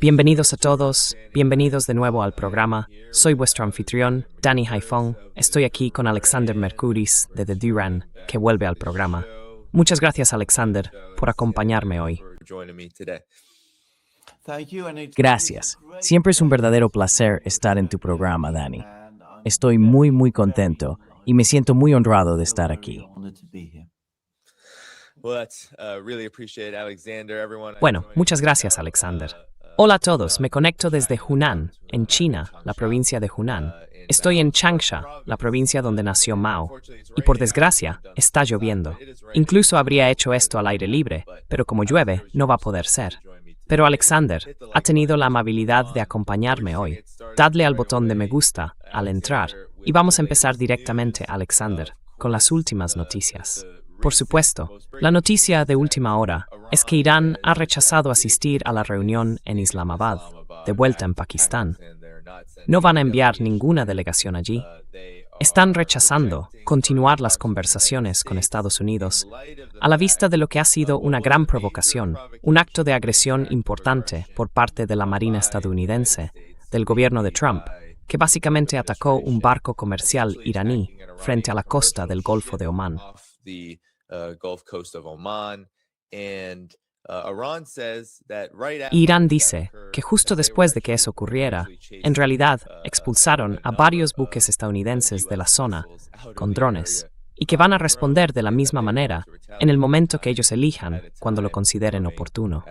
Bienvenidos a todos, bienvenidos de nuevo al programa. Soy vuestro anfitrión, Danny Haifong. Estoy aquí con Alexander Mercouris de The Duran, que vuelve al programa. Muchas gracias, Alexander, por acompañarme hoy. Gracias. Siempre es un verdadero placer estar en tu programa, Danny. Estoy muy contento y me siento muy honrado de estar aquí. Bueno, muchas gracias, Alexander. Hola a todos, me conecto desde Hunan, en China, la provincia de Hunan. Estoy en Changsha, la provincia donde nació Mao, y por desgracia, está lloviendo. Incluso habría hecho esto al aire libre, pero como llueve, no va a poder ser. Pero Alexander ha tenido la amabilidad de acompañarme hoy. Dadle al botón de me gusta al entrar, y vamos a empezar directamente, Alexander, con las últimas noticias. Por supuesto, la noticia de última hora es que Irán ha rechazado asistir a la reunión en Islamabad, de vuelta en Pakistán. No van a enviar ninguna delegación allí. Están rechazando continuar las conversaciones con Estados Unidos a la vista de lo que ha sido una gran provocación, un acto de agresión importante por parte de la Marina estadounidense, del gobierno de Trump, que básicamente atacó un barco comercial iraní frente a la costa del Golfo de Omán. Irán dice que justo después de que eso ocurriera, en realidad expulsaron a varios buques estadounidenses de la zona con drones y que van a responder de la misma manera en el momento que ellos elijan cuando lo consideren oportuno.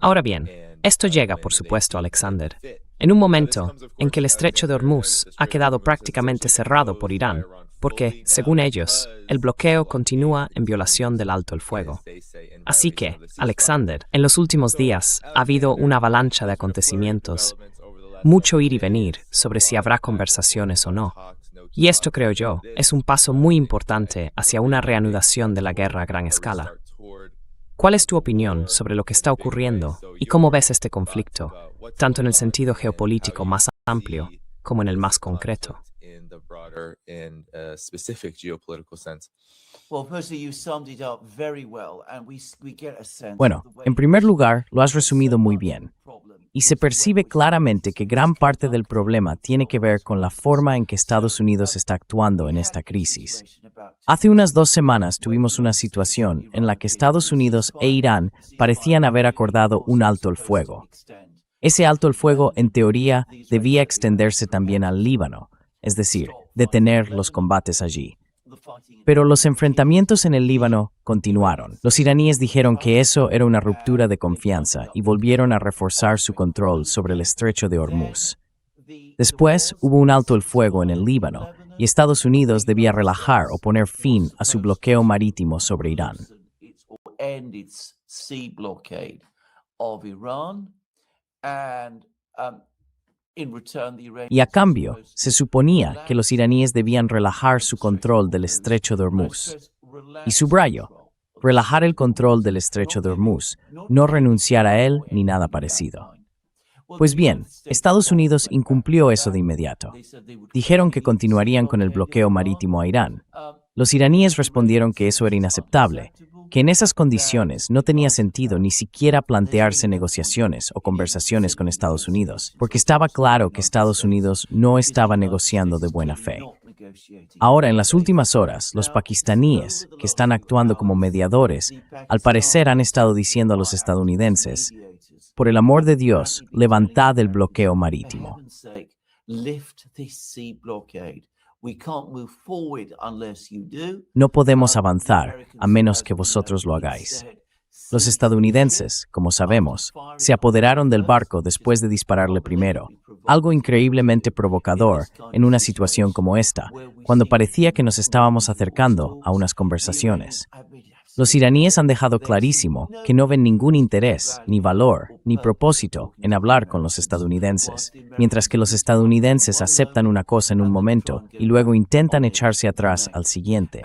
Ahora bien, esto llega, por supuesto, Alexander, en un momento en que el estrecho de Hormuz ha quedado prácticamente cerrado por Irán, porque, según ellos, el bloqueo continúa en violación del alto el fuego. Así que, Alexander, en los últimos días ha habido una avalancha de acontecimientos, mucho ir y venir sobre si habrá conversaciones o no. Y esto, creo yo, es un paso muy importante hacia una reanudación de la guerra a gran escala. ¿Cuál es tu opinión sobre lo que está ocurriendo y cómo ves este conflicto, tanto en el sentido geopolítico más amplio como en el más concreto? Bueno, en primer lugar, lo has resumido muy bien. Y se percibe claramente que gran parte del problema tiene que ver con la forma en que Estados Unidos está actuando en esta crisis. Hace unas 2 semanas tuvimos una situación en la que Estados Unidos e Irán parecían haber acordado un alto el fuego. Ese alto el fuego, en teoría, debía extenderse también al Líbano, es decir, detener los combates allí. Pero los enfrentamientos en el Líbano continuaron. Los iraníes dijeron que eso era una ruptura de confianza y volvieron a reforzar su control sobre el estrecho de Hormuz. Después hubo un alto el fuego en el Líbano y Estados Unidos debía relajar o poner fin a su bloqueo marítimo sobre Irán. Y a cambio, se suponía que los iraníes debían relajar su control del estrecho de Hormuz. Y subrayo, relajar el control del estrecho de Hormuz, no renunciar a él ni nada parecido. Pues bien, Estados Unidos incumplió eso de inmediato. Dijeron que continuarían con el bloqueo marítimo a Irán. Los iraníes respondieron que eso era inaceptable, que en esas condiciones no tenía sentido ni siquiera plantearse negociaciones o conversaciones con Estados Unidos, porque estaba claro que Estados Unidos no estaba negociando de buena fe. Ahora, en las últimas horas, los pakistaníes, que están actuando como mediadores, al parecer han estado diciendo a los estadounidenses: por el amor de Dios, levantad el bloqueo marítimo. No podemos avanzar a menos que vosotros lo hagáis. Los estadounidenses, como sabemos, se apoderaron del barco después de dispararle primero, algo increíblemente provocador en una situación como esta, cuando parecía que nos estábamos acercando a unas conversaciones. Los iraníes han dejado clarísimo que no ven ningún interés, ni valor, ni propósito en hablar con los estadounidenses, mientras que los estadounidenses aceptan una cosa en un momento y luego intentan echarse atrás al siguiente.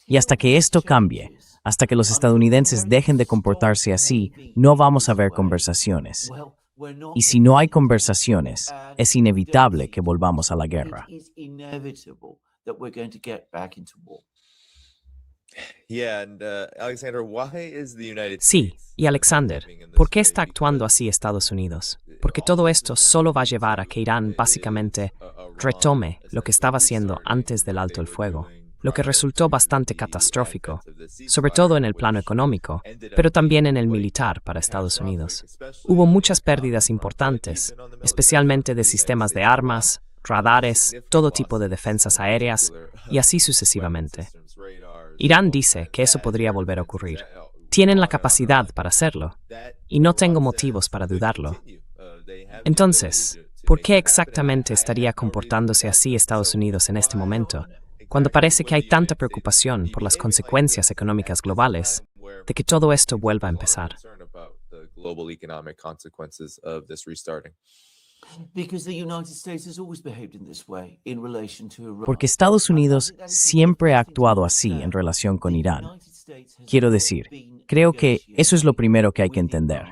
Y hasta que esto cambie, hasta que los estadounidenses dejen de comportarse así, no vamos a ver conversaciones. Y si no hay conversaciones, es inevitable que volvamos a la guerra. Sí, y Alexander, ¿por qué está actuando así Estados Unidos? Porque todo esto solo va a llevar a que Irán básicamente retome lo que estaba haciendo antes del alto el fuego, lo que resultó bastante catastrófico, sobre todo en el plano económico, pero también en el militar para Estados Unidos. Hubo muchas pérdidas importantes, especialmente de sistemas de armas, radares, todo tipo de defensas aéreas y así sucesivamente. Irán dice que eso podría volver a ocurrir. Tienen la capacidad para hacerlo, y no tengo motivos para dudarlo. Entonces, ¿por qué exactamente estaría comportándose así Estados Unidos en este momento, cuando parece que hay tanta preocupación por las consecuencias económicas globales de que todo esto vuelva a empezar? Porque Estados Unidos siempre ha actuado así en relación con Irán. Quiero decir, creo que eso es lo primero que hay que entender.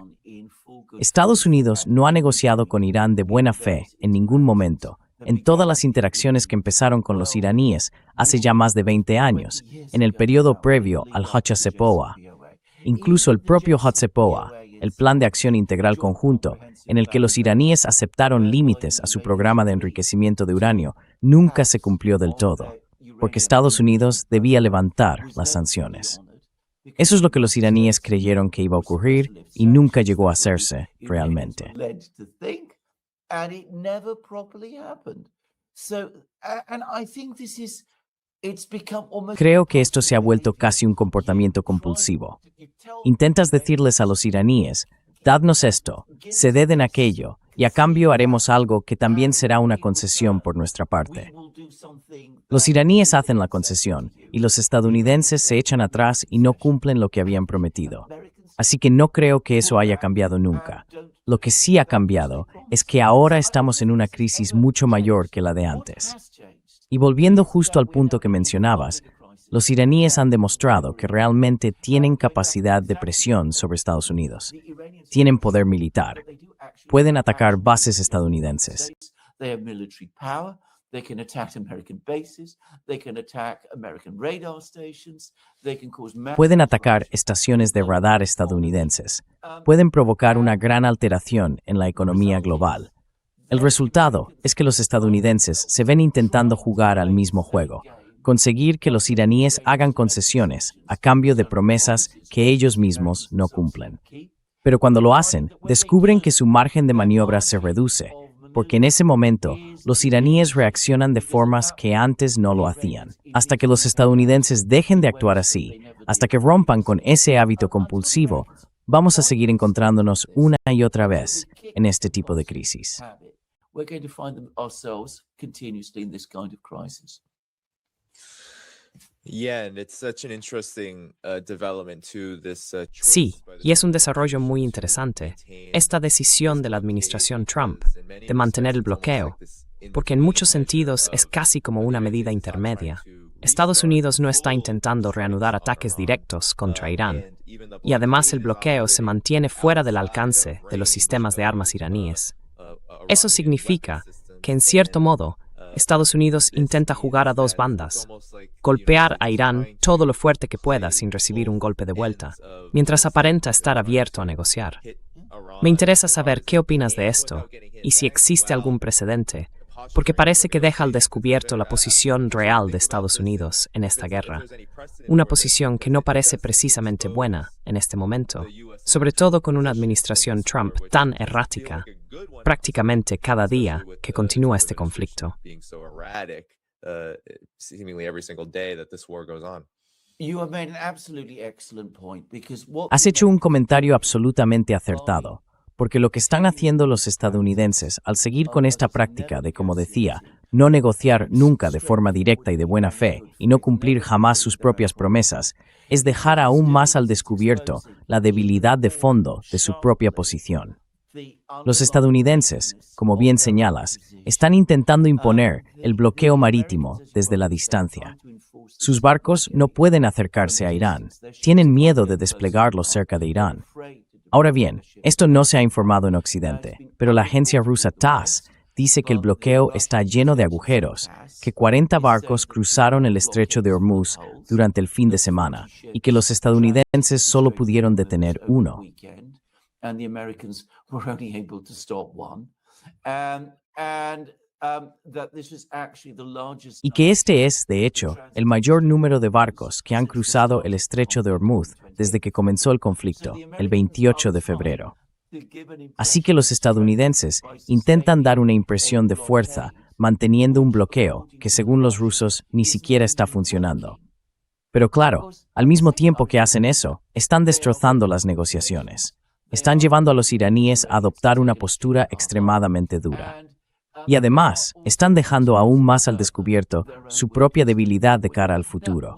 Estados Unidos no ha negociado con Irán de buena fe en ningún momento, en todas las interacciones que empezaron con los iraníes hace ya más de 20 años, en el periodo previo al JCPOA. Incluso el propio JCPOA, el Plan de Acción Integral Conjunto, en el que los iraníes aceptaron límites a su programa de enriquecimiento de uranio, nunca se cumplió del todo, porque Estados Unidos debía levantar las sanciones. Eso es lo que los iraníes creyeron que iba a ocurrir y nunca llegó a hacerse realmente. Creo que esto se ha vuelto casi un comportamiento compulsivo. Intentas decirles a los iraníes, dadnos esto, ceded en aquello, y a cambio haremos algo que también será una concesión por nuestra parte. Los iraníes hacen la concesión, y los estadounidenses se echan atrás y no cumplen lo que habían prometido. Así que no creo que eso haya cambiado nunca. Lo que sí ha cambiado es que ahora estamos en una crisis mucho mayor que la de antes. Y volviendo justo al punto que mencionabas, los iraníes han demostrado que realmente tienen capacidad de presión sobre Estados Unidos. Tienen poder militar. Pueden atacar bases estadounidenses. Pueden atacar estaciones de radar estadounidenses. Pueden provocar una gran alteración en la economía global. El resultado es que los estadounidenses se ven intentando jugar al mismo juego, conseguir que los iraníes hagan concesiones a cambio de promesas que ellos mismos no cumplen. Pero cuando lo hacen, descubren que su margen de maniobra se reduce, porque en ese momento los iraníes reaccionan de formas que antes no lo hacían. Hasta que los estadounidenses dejen de actuar así, hasta que rompan con ese hábito compulsivo, vamos a seguir encontrándonos una y otra vez en este tipo de crisis. Sí, y es un desarrollo muy interesante, esta decisión de la administración Trump de mantener el bloqueo, porque en muchos sentidos es casi como una medida intermedia. Estados Unidos no está intentando reanudar ataques directos contra Irán, y además el bloqueo se mantiene fuera del alcance de los sistemas de armas iraníes. Eso significa que, en cierto modo, Estados Unidos intenta jugar a dos bandas, golpear a Irán todo lo fuerte que pueda sin recibir un golpe de vuelta, mientras aparenta estar abierto a negociar. Me interesa saber qué opinas de esto y si existe algún precedente, porque parece que deja al descubierto la posición real de Estados Unidos en esta guerra, una posición que no parece precisamente buena en este momento, sobre todo con una administración Trump tan errática, prácticamente cada día que continúa este conflicto. Has hecho un comentario absolutamente acertado, porque lo que están haciendo los estadounidenses al seguir con esta práctica de, como decía, no negociar nunca de forma directa y de buena fe y no cumplir jamás sus propias promesas, es dejar aún más al descubierto la debilidad de fondo de su propia posición. Los estadounidenses, como bien señalas, están intentando imponer el bloqueo marítimo desde la distancia. Sus barcos no pueden acercarse a Irán, tienen miedo de desplegarlos cerca de Irán. Ahora bien, esto no se ha informado en Occidente, pero la agencia rusa TASS dice que el bloqueo está lleno de agujeros, que 40 barcos cruzaron el estrecho de Hormuz durante el fin de semana y que los estadounidenses solo pudieron detener uno. Y que este es, de hecho, el mayor número de barcos que han cruzado el estrecho de Hormuz desde que comenzó el conflicto, el 28 de febrero. Así que los estadounidenses intentan dar una impresión de fuerza, manteniendo un bloqueo que, según los rusos, ni siquiera está funcionando. Pero claro, al mismo tiempo que hacen eso, están destrozando las negociaciones. Están llevando a los iraníes a adoptar una postura extremadamente dura. Y además, están dejando aún más al descubierto su propia debilidad de cara al futuro.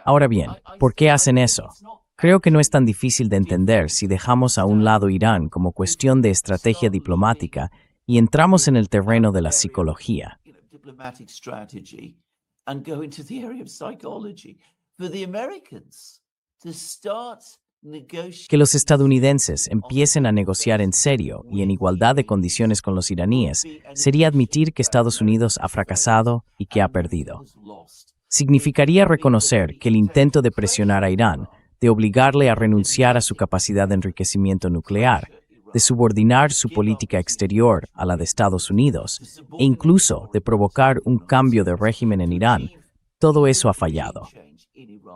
Ahora bien, ¿por qué hacen eso? Creo que no es tan difícil de entender si dejamos a un lado Irán como cuestión de estrategia diplomática y entramos en el terreno de la psicología. Que los estadounidenses empiecen a negociar en serio y en igualdad de condiciones con los iraníes sería admitir que Estados Unidos ha fracasado y que ha perdido. Significaría reconocer que el intento de presionar a Irán, de obligarle a renunciar a su capacidad de enriquecimiento nuclear, de subordinar su política exterior a la de Estados Unidos e incluso de provocar un cambio de régimen en Irán, todo eso ha fallado.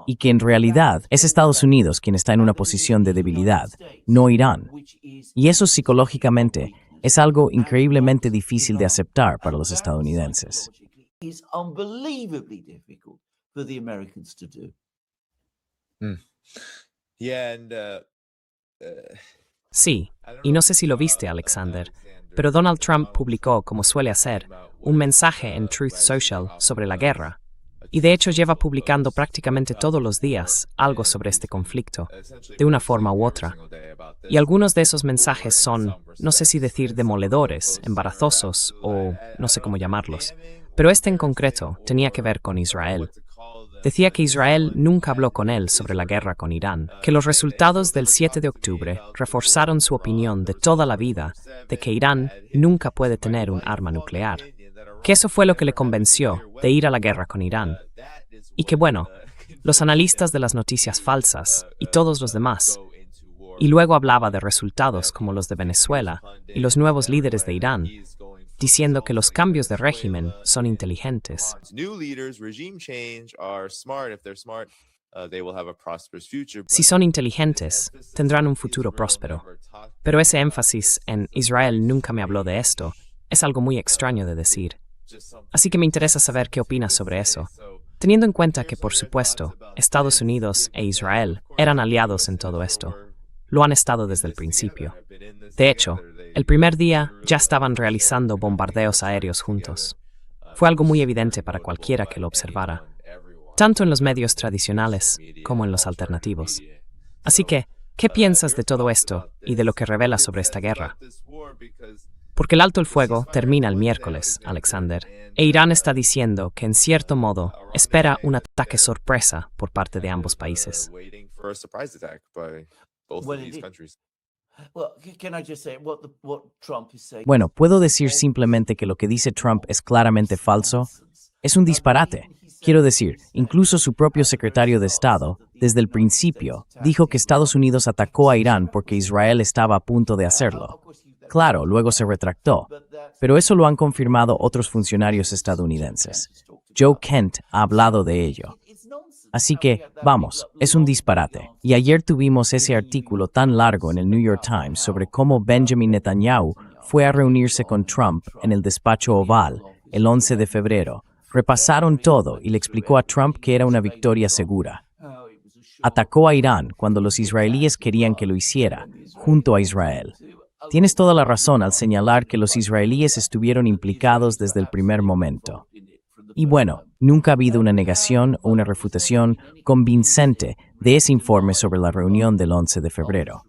Y que en realidad es Estados Unidos quien está en una posición de debilidad, no Irán. Y eso psicológicamente es algo increíblemente difícil de aceptar para los estadounidenses. Sí, y no sé si lo viste, Alexander, pero Donald Trump publicó, como suele hacer, un mensaje en Truth Social sobre la guerra. Y de hecho lleva publicando prácticamente todos los días algo sobre este conflicto, de una forma u otra. Y algunos de esos mensajes son, no sé si decir demoledores, embarazosos o no sé cómo llamarlos, pero este en concreto tenía que ver con Israel. Decía que Israel nunca habló con él sobre la guerra con Irán, que los resultados del 7 de octubre reforzaron su opinión de toda la vida de que Irán nunca puede tener un arma nuclear. Que eso fue lo que le convenció de ir a la guerra con Irán. Y que bueno, los analistas de las noticias falsas y todos los demás. Y luego hablaba de resultados como los de Venezuela y los nuevos líderes de Irán, diciendo que los cambios de régimen son inteligentes. Si son inteligentes, tendrán un futuro próspero. Pero ese énfasis en Israel nunca me habló de esto es algo muy extraño de decir. Así que me interesa saber qué opinas sobre eso, teniendo en cuenta que, por supuesto, Estados Unidos e Israel eran aliados en todo esto. Lo han estado desde el principio. De hecho, el primer día ya estaban realizando bombardeos aéreos juntos. Fue algo muy evidente para cualquiera que lo observara, tanto en los medios tradicionales como en los alternativos. Así que, ¿qué piensas de todo esto y de lo que revela sobre esta guerra? Porque el alto el fuego termina el miércoles, Alexander, e Irán está diciendo que, en cierto modo, espera un ataque sorpresa por parte de ambos países. Bueno, ¿puedo decir simplemente que lo que dice Trump es claramente falso? Es un disparate. Quiero decir, incluso su propio secretario de Estado, desde el principio, dijo que Estados Unidos atacó a Irán porque Israel estaba a punto de hacerlo. Claro, luego se retractó, pero eso lo han confirmado otros funcionarios estadounidenses. Joe Kent ha hablado de ello. Así que, vamos, es un disparate. Y ayer tuvimos ese artículo tan largo en el New York Times sobre cómo Benjamin Netanyahu fue a reunirse con Trump en el despacho Oval el 11 de febrero. Repasaron todo y le explicó a Trump que era una victoria segura. Atacó a Irán cuando los israelíes querían que lo hiciera, junto a Israel. Tienes toda la razón al señalar que los israelíes estuvieron implicados desde el primer momento. Y bueno, nunca ha habido una negación o una refutación convincente de ese informe sobre la reunión del 11 de febrero.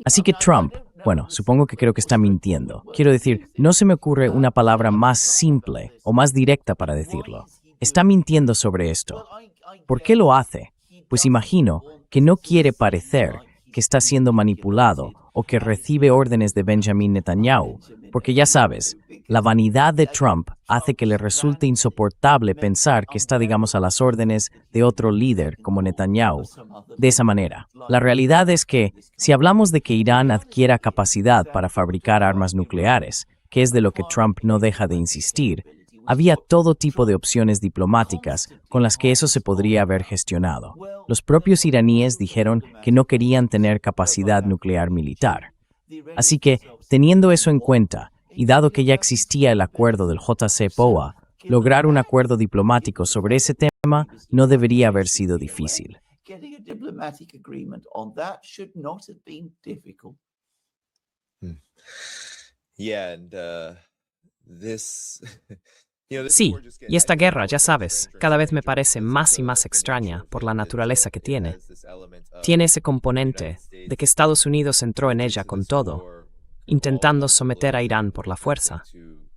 Así que Trump, bueno, supongo que creo que está mintiendo. Quiero decir, no se me ocurre una palabra más simple o más directa para decirlo. Está mintiendo sobre esto. ¿Por qué lo hace? Pues imagino que no quiere parecer que está siendo manipulado o que recibe órdenes de Benjamin Netanyahu, porque ya sabes, la vanidad de Trump hace que le resulte insoportable pensar que está, digamos, a las órdenes de otro líder como Netanyahu. De esa manera, la realidad es que, si hablamos de que Irán adquiera capacidad para fabricar armas nucleares, que es de lo que Trump no deja de insistir, había todo tipo de opciones diplomáticas con las que eso se podría haber gestionado. Los propios iraníes dijeron que no querían tener capacidad nuclear militar. Así que, teniendo eso en cuenta, y dado que ya existía el acuerdo del JCPOA, lograr un acuerdo diplomático sobre ese tema no debería haber sido difícil. Sí, y esta guerra, ya sabes, cada vez me parece más y más extraña por la naturaleza que tiene. Tiene ese componente de que Estados Unidos entró en ella con todo, intentando someter a Irán por la fuerza,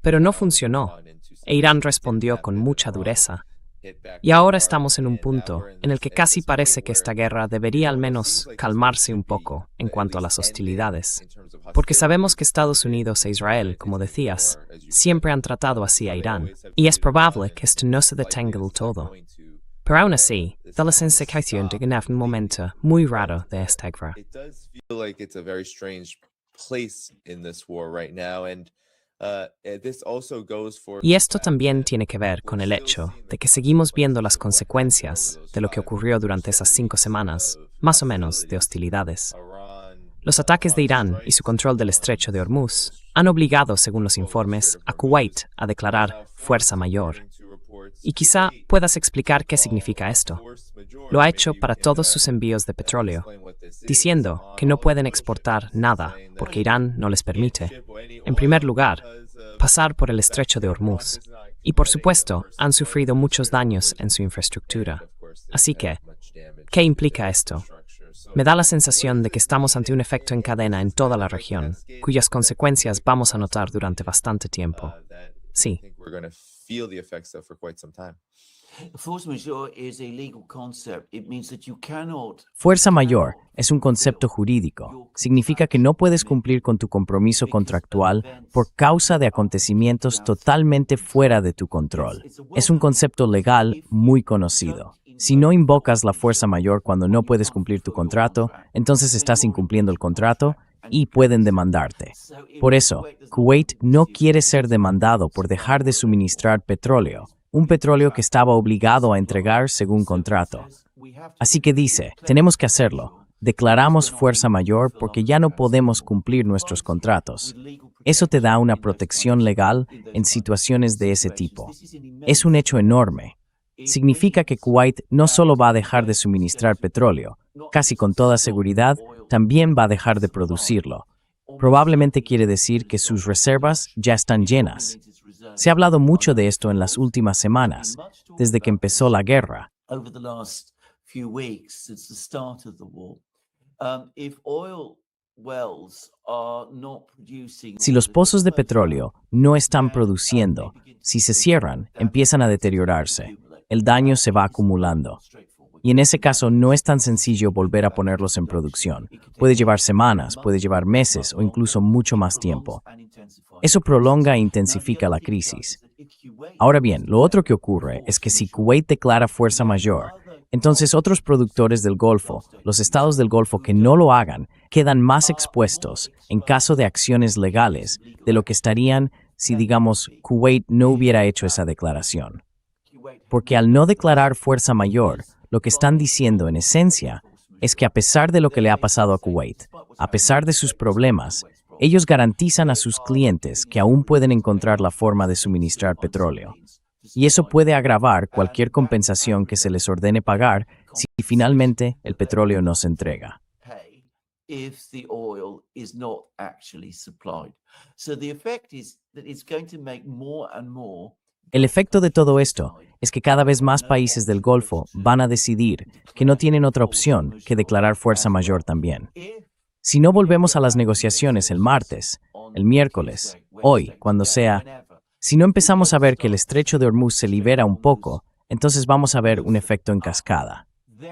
pero no funcionó, e Irán respondió con mucha dureza. Y ahora estamos en un punto en el que casi parece que esta guerra debería al menos calmarse un poco en cuanto a las hostilidades, porque sabemos que Estados Unidos e Israel, como decías, siempre han tratado así a Irán, y es probable que esto no se detenga del todo. Pero aún así, da la sensación de que en un momento muy raro de esta guerra. Y esto también tiene que ver con el hecho de que seguimos viendo las consecuencias de lo que ocurrió durante esas 5 semanas, más o menos, de hostilidades. Los ataques de Irán y su control del estrecho de Hormuz han obligado, según los informes, a Kuwait a declarar fuerza mayor. Y quizá puedas explicar qué significa esto. Lo ha hecho para todos sus envíos de petróleo, diciendo que no pueden exportar nada porque Irán no les permite. En primer lugar, pasar por el estrecho de Hormuz. Y por supuesto, han sufrido muchos daños en su infraestructura. Así que, ¿qué implica esto? Me da la sensación de que estamos ante un efecto en cadena en toda la región, cuyas consecuencias vamos a notar durante bastante tiempo. Sí. Fuerza mayor es un concepto jurídico. Significa que no puedes cumplir con tu compromiso contractual por causa de acontecimientos totalmente fuera de tu control. Es un concepto legal muy conocido. Si no invocas la fuerza mayor cuando no puedes cumplir tu contrato, entonces estás incumpliendo el contrato y pueden demandarte. Por eso, Kuwait no quiere ser demandado por dejar de suministrar petróleo, un petróleo que estaba obligado a entregar según contrato. Así que dice, tenemos que hacerlo. Declaramos fuerza mayor porque ya no podemos cumplir nuestros contratos. Eso te da una protección legal en situaciones de ese tipo. Es un hecho enorme. Significa que Kuwait no solo va a dejar de suministrar petróleo, casi con toda seguridad, también va a dejar de producirlo. Probablemente quiere decir que sus reservas ya están llenas. Se ha hablado mucho de esto en las últimas semanas, desde que empezó la guerra. Si los pozos de petróleo no están produciendo, si se cierran, empiezan a deteriorarse. El daño se va acumulando. Y en ese caso no es tan sencillo volver a ponerlos en producción. Puede llevar semanas, puede llevar meses o incluso mucho más tiempo. Eso prolonga e intensifica la crisis. Ahora bien, lo otro que ocurre es que si Kuwait declara fuerza mayor, entonces otros productores del Golfo, los estados del Golfo que no lo hagan, quedan más expuestos en caso de acciones legales de lo que estarían si, digamos, Kuwait no hubiera hecho esa declaración. Porque al no declarar fuerza mayor, lo que están diciendo en esencia es que a pesar de lo que le ha pasado a Kuwait, a pesar de sus problemas, ellos garantizan a sus clientes que aún pueden encontrar la forma de suministrar petróleo. Y eso puede agravar cualquier compensación que se les ordene pagar si finalmente el petróleo no se entrega. El efecto de todo esto es que cada vez más países del Golfo van a decidir que no tienen otra opción que declarar fuerza mayor también. Si no volvemos a las negociaciones el martes, el miércoles, hoy, cuando sea, si no empezamos a ver que el estrecho de Hormuz se libera un poco, entonces vamos a ver un efecto en cascada.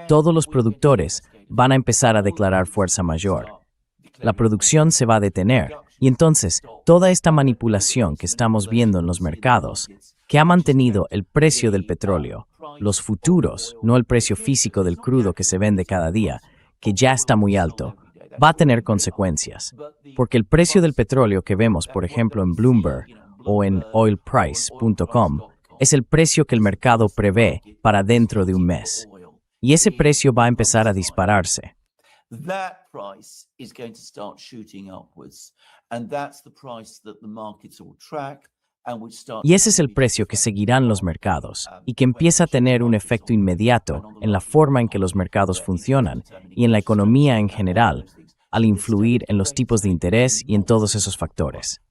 todos los productores van a empezar a declarar fuerza mayor. La producción se va a detener y entonces toda esta manipulación que estamos viendo en los mercados, que ha mantenido el precio del petróleo, los futuros, no el precio físico del crudo que se vende cada día, que ya está muy alto, va a tener consecuencias, porque el precio del petróleo que vemos, por ejemplo, en Bloomberg o en oilprice.com, es el precio que el mercado prevé para dentro de un mes. Y ese precio va a empezar a dispararse. That price is going to start shooting upwards, and that's the price that the markets will track. Y ese es el precio que seguirán los mercados y que empieza a tener un efecto inmediato en la forma en que los mercados funcionan y en la economía en general, al influir en los tipos de interés y en todos esos factores.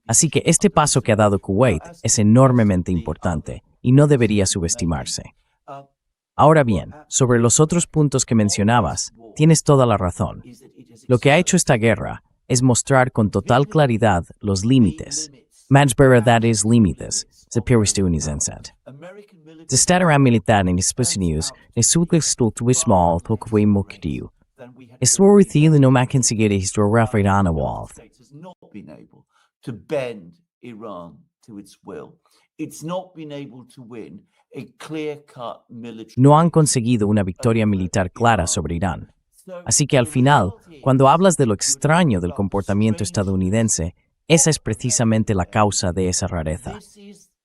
Así que este paso que ha dado Kuwait es enormemente importante y no debería subestimarse. Ahora bien, sobre los otros puntos que mencionabas, tienes toda la razón. Lo que ha hecho esta guerra es mostrar con total claridad los límites. Majbara that is límites, se piristunizenset. De statera militar en dispositivos, ne sulkestul tuismal tokwe mokdiu. Estorithil no makin sigere historiografirana walth. To bend Iran to its will. It's not been able to win a clear-cut military. No han conseguido una victoria militar clara sobre Irán. Así que al final, cuando hablas de lo extraño del comportamiento estadounidense, esa es precisamente la causa de esa rareza.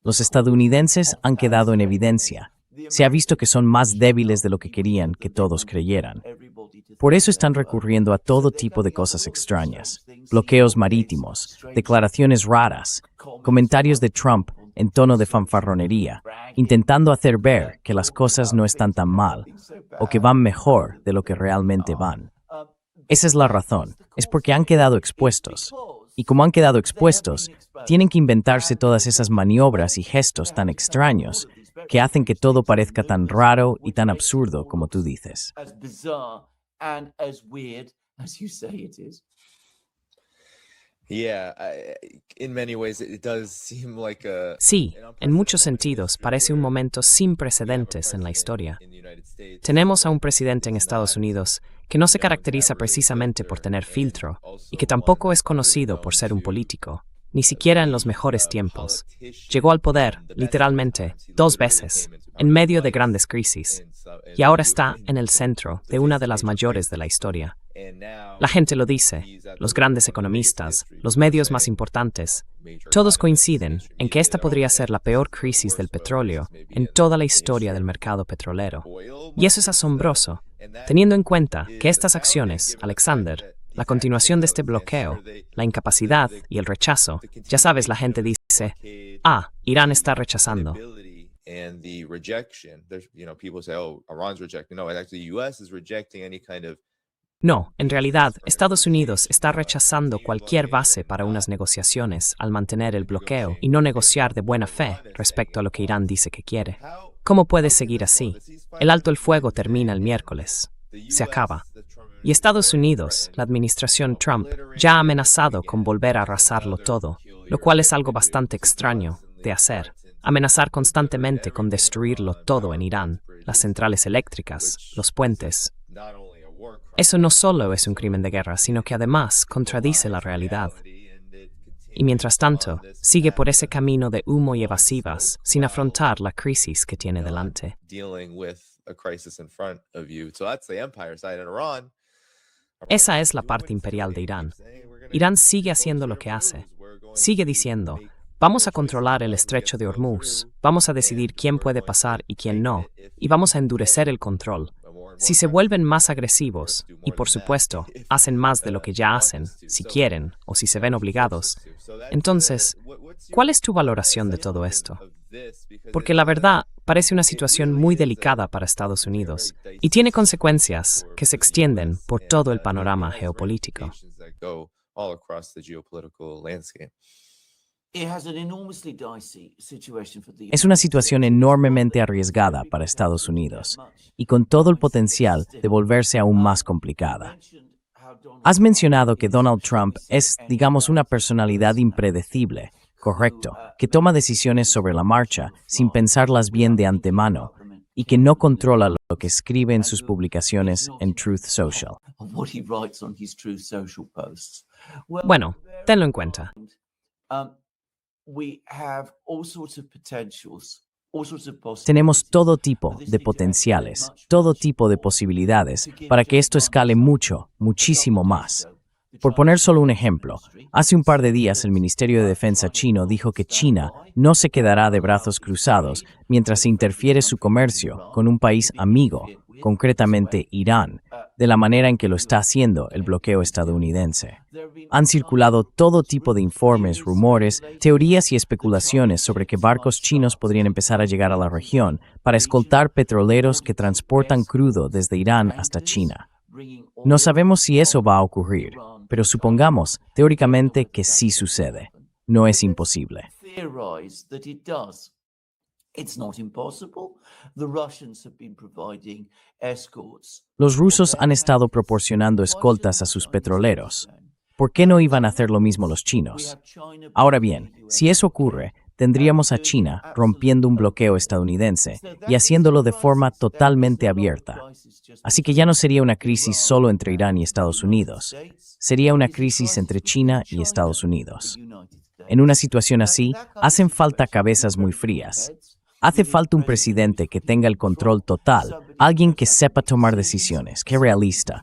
Los estadounidenses han quedado en evidencia. Se ha visto que son más débiles de lo que querían que todos creyeran. Por eso están recurriendo a todo tipo de cosas extrañas, bloqueos marítimos, declaraciones raras, comentarios de Trump en tono de fanfarronería, intentando hacer ver que las cosas no están tan mal o que van mejor de lo que realmente van. Esa es la razón, es porque han quedado expuestos. Y como han quedado expuestos, tienen que inventarse todas esas maniobras y gestos tan extraños que hacen que todo parezca tan raro y tan absurdo como tú dices. Sí, en muchos sentidos parece un momento sin precedentes en la historia. Tenemos a un presidente en Estados Unidos que no se caracteriza precisamente por tener filtro y que tampoco es conocido por ser un político, ni siquiera en los mejores tiempos. Llegó al poder, literalmente, 2 veces, en medio de grandes crisis, y ahora está en el centro de una de las mayores de la historia. La gente lo dice, los grandes economistas, los medios más importantes, todos coinciden en que esta podría ser la peor crisis del petróleo en toda la historia del mercado petrolero. Y eso es asombroso, teniendo en cuenta que estas acciones, Alexander, la continuación de este bloqueo, la incapacidad y el rechazo, ya sabes, la gente dice, Irán está rechazando. And the rejection, there's, people say, Iran's rejecting. No, actually, the U.S. is rejecting any kind of. No, en realidad, Estados Unidos está rechazando cualquier base para unas negociaciones al mantener el bloqueo y no negociar de buena fe respecto a lo que Irán dice que quiere. ¿Cómo puede seguir así? El alto el fuego termina el miércoles. Se acaba. Y Estados Unidos, la administración Trump, ya ha amenazado con volver a arrasarlo todo, lo cual es algo bastante extraño de hacer. Amenazar constantemente con destruirlo todo en Irán, las centrales eléctricas, los puentes. Eso no solo es un crimen de guerra, sino que además contradice la realidad. Y mientras tanto, sigue por ese camino de humo y evasivas, sin afrontar la crisis que tiene delante. Esa es la parte imperial de Irán. Irán sigue haciendo lo que hace. Sigue diciendo, vamos a controlar el estrecho de Hormuz, vamos a decidir quién puede pasar y quién no, y vamos a endurecer el control. Si se vuelven más agresivos, y por supuesto, hacen más de lo que ya hacen, si quieren o si se ven obligados, entonces, ¿cuál es tu valoración de todo esto? Porque la verdad parece una situación muy delicada para Estados Unidos y tiene consecuencias que se extienden por todo el panorama geopolítico. Es una situación enormemente arriesgada para Estados Unidos y con todo el potencial de volverse aún más complicada. Has mencionado que Donald Trump es, digamos, una personalidad impredecible, correcto, que toma decisiones sobre la marcha sin pensarlas bien de antemano, y que no controla lo que escribe en sus publicaciones en Truth Social. on what he writes on his Truth Social posts. Well, Bueno, tenlo en cuenta. um, we have all sorts of potentials, all sorts of Tenemos possibilities. todo tipo de potenciales, todo tipo de posibilidades para que esto escale mucho, muchísimo más. Por poner solo un ejemplo, hace un par de días el Ministerio de Defensa chino dijo que China no se quedará de brazos cruzados mientras se interfiere su comercio con un país amigo, concretamente Irán, de la manera en que lo está haciendo el bloqueo estadounidense. Han circulado todo tipo de informes, rumores, teorías y especulaciones sobre que barcos chinos podrían empezar a llegar a la región para escoltar petroleros que transportan crudo desde Irán hasta China. No sabemos si eso va a ocurrir, pero supongamos, teóricamente, que sí sucede. No es imposible. Theorize that it does. It's not impossible. The Russians have been providing escorts. Los rusos han estado proporcionando escoltas a sus petroleros. ¿Por qué no iban a hacer lo mismo los chinos? Ahora bien, si eso ocurre, tendríamos a China rompiendo un bloqueo estadounidense y haciéndolo de forma totalmente abierta. Así que ya no sería una crisis solo entre Irán y Estados Unidos. Sería una crisis entre China y Estados Unidos. En una situación así, hacen falta cabezas muy frías. Hace falta un presidente que tenga el control total, alguien que sepa tomar decisiones, que realista,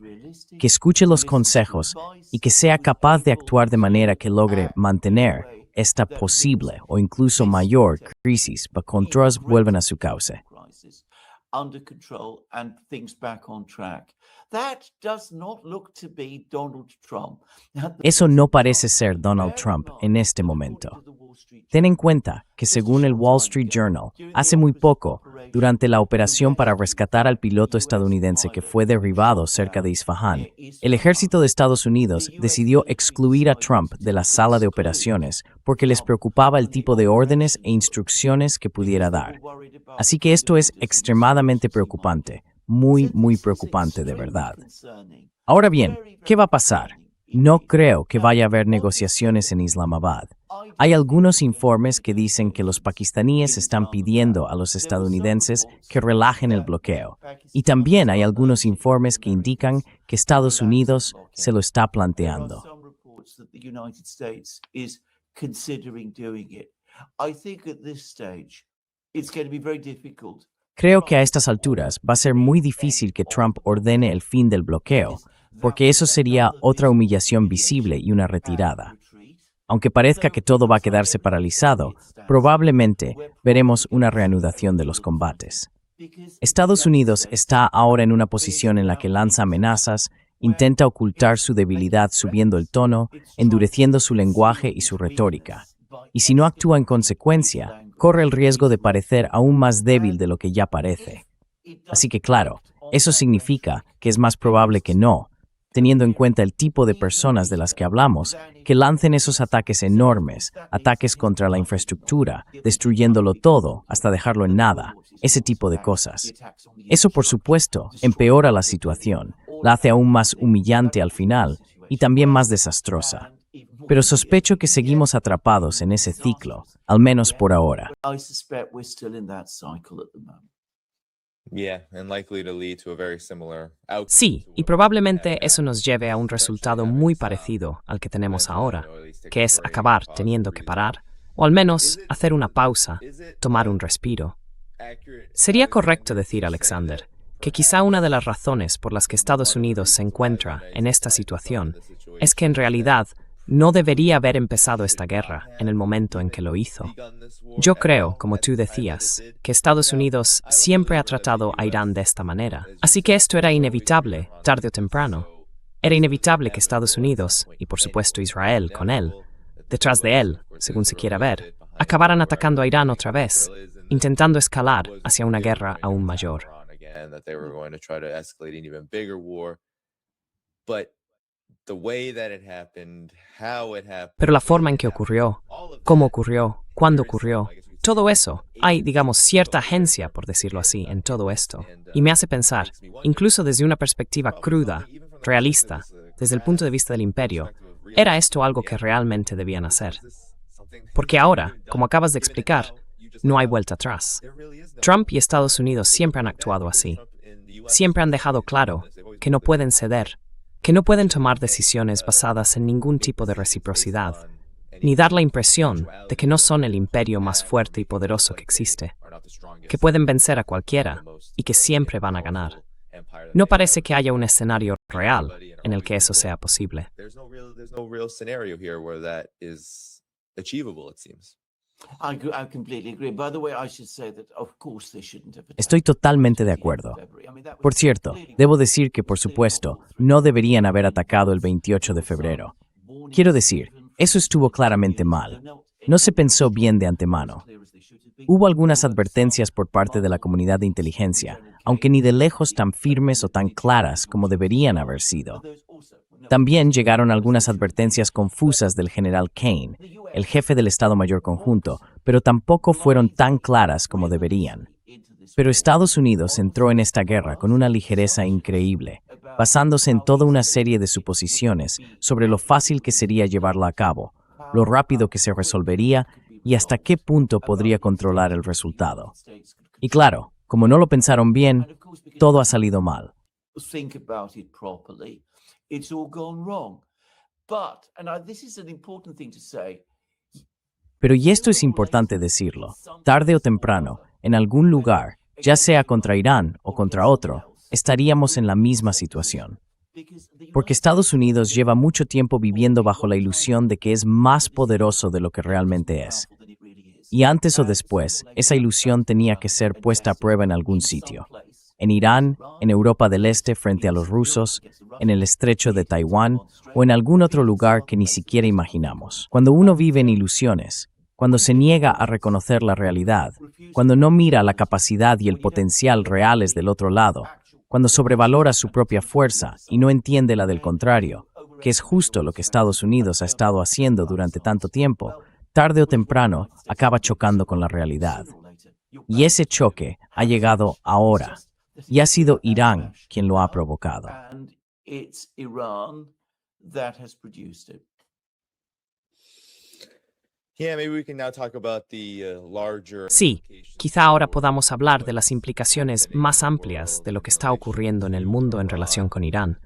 que escuche los consejos y que sea capaz de actuar de manera que logre mantener esta posible o incluso mayor crisis para que otros vuelvan a su cauce. Under control and things back on track. That does not look to be Donald Trump. Eso no parece ser Donald Trump en este momento. Ten en cuenta que según el Wall Street Journal, hace muy poco, durante la operación para rescatar al piloto estadounidense que fue derribado cerca de Isfahán, el ejército de Estados Unidos decidió excluir a Trump de la sala de operaciones porque les preocupaba el tipo de órdenes e instrucciones que pudiera dar. Así que esto es extremadamente preocupante, muy, muy preocupante de verdad. Ahora bien, ¿qué va a pasar? No creo que vaya a haber negociaciones en Islamabad. Hay algunos informes que dicen que los pakistaníes están pidiendo a los estadounidenses que relajen el bloqueo. Y también hay algunos informes que indican que Estados Unidos se lo está planteando. Creo que a estas alturas va a ser muy difícil que Trump ordene el fin del bloqueo, porque eso sería otra humillación visible y una retirada. Aunque parezca que todo va a quedarse paralizado, probablemente veremos una reanudación de los combates. Estados Unidos está ahora en una posición en la que lanza amenazas, intenta ocultar su debilidad subiendo el tono, endureciendo su lenguaje y su retórica. Y si no actúa en consecuencia, corre el riesgo de parecer aún más débil de lo que ya parece. Así que claro, eso significa que es más probable que no, teniendo en cuenta el tipo de personas de las que hablamos, que lancen esos ataques enormes, ataques contra la infraestructura, destruyéndolo todo hasta dejarlo en nada, ese tipo de cosas. Eso, por supuesto, empeora la situación, la hace aún más humillante al final y también más desastrosa. Pero sospecho que seguimos atrapados en ese ciclo, al menos por ahora. Sí, y probablemente eso nos lleve a un resultado muy parecido al que tenemos ahora, que es acabar teniendo que parar, o al menos hacer una pausa, tomar un respiro. Sería correcto decir, Alexander, que quizá una de las razones por las que Estados Unidos se encuentra en esta situación es que en realidad no debería haber empezado esta guerra en el momento en que lo hizo. Yo creo, como tú decías, que Estados Unidos siempre ha tratado a Irán de esta manera. Así que esto era inevitable, tarde o temprano. Era inevitable que Estados Unidos, y por supuesto Israel con él, detrás de él, según se quiera ver, acabaran atacando a Irán otra vez, intentando escalar hacia una guerra aún mayor. Pero la forma en que ocurrió, cómo ocurrió, cuándo ocurrió, todo eso, hay, digamos, cierta agencia, por decirlo así, en todo esto. Y me hace pensar, incluso desde una perspectiva cruda, realista, desde el punto de vista del imperio, ¿era esto algo que realmente debían hacer? Porque ahora, como acabas de explicar, no hay vuelta atrás. Trump y Estados Unidos siempre han actuado así. Siempre han dejado claro que no pueden ceder, que no pueden tomar decisiones basadas en ningún tipo de reciprocidad, ni dar la impresión de que no son el imperio más fuerte y poderoso que existe, que pueden vencer a cualquiera y que siempre van a ganar. No parece que haya un escenario real en el que eso sea posible. There's no real scenario here where that is achievable, it seems. I completely agree. By the way, I should say that, of course, they shouldn't have attacked Estoy totalmente de acuerdo. February. I mean, that was Por cierto, clearly debo decir que, por supuesto, no deberían haber atacado el 28 de febrero. Quiero decir, eso estuvo claramente mal. No se pensó bien de antemano. Hubo algunas advertencias por parte de la comunidad de inteligencia, aunque ni de lejos tan firmes o tan claras como deberían haber sido. También llegaron algunas advertencias confusas del general Kane, el jefe del Estado Mayor Conjunto, pero tampoco fueron tan claras como deberían. Pero Estados Unidos entró en esta guerra con una ligereza increíble, basándose en toda una serie de suposiciones sobre lo fácil que sería llevarla a cabo, lo rápido que se resolvería y hasta qué punto podría controlar el resultado. Y claro, como no lo pensaron bien, todo ha salido mal. think about it properly, it's all gone wrong. But, this is an important thing to say, Pero y esto es importante decirlo, tarde o temprano, en algún lugar, ya sea contra Irán o contra otro, estaríamos en la misma situación. Porque Estados Unidos lleva mucho tiempo viviendo bajo la ilusión de que es más poderoso de lo que realmente es. Y antes o después, esa ilusión tenía que ser puesta a prueba en algún sitio. En Irán, en Europa del Este frente a los rusos, en el estrecho de Taiwán o en algún otro lugar que ni siquiera imaginamos. Cuando uno vive en ilusiones, cuando se niega a reconocer la realidad, cuando no mira la capacidad y el potencial reales del otro lado, cuando sobrevalora su propia fuerza y no entiende la del contrario, que es justo lo que Estados Unidos ha estado haciendo durante tanto tiempo, tarde o temprano acaba chocando con la realidad. Y ese choque ha llegado ahora, y ha sido Irán quien lo ha provocado. and it's Iran that has produced it. Yeah, maybe we can now talk about the larger. Sí, quizá ahora podamos hablar de las implicaciones más amplias de lo que está ocurriendo en el mundo en relación con Irán.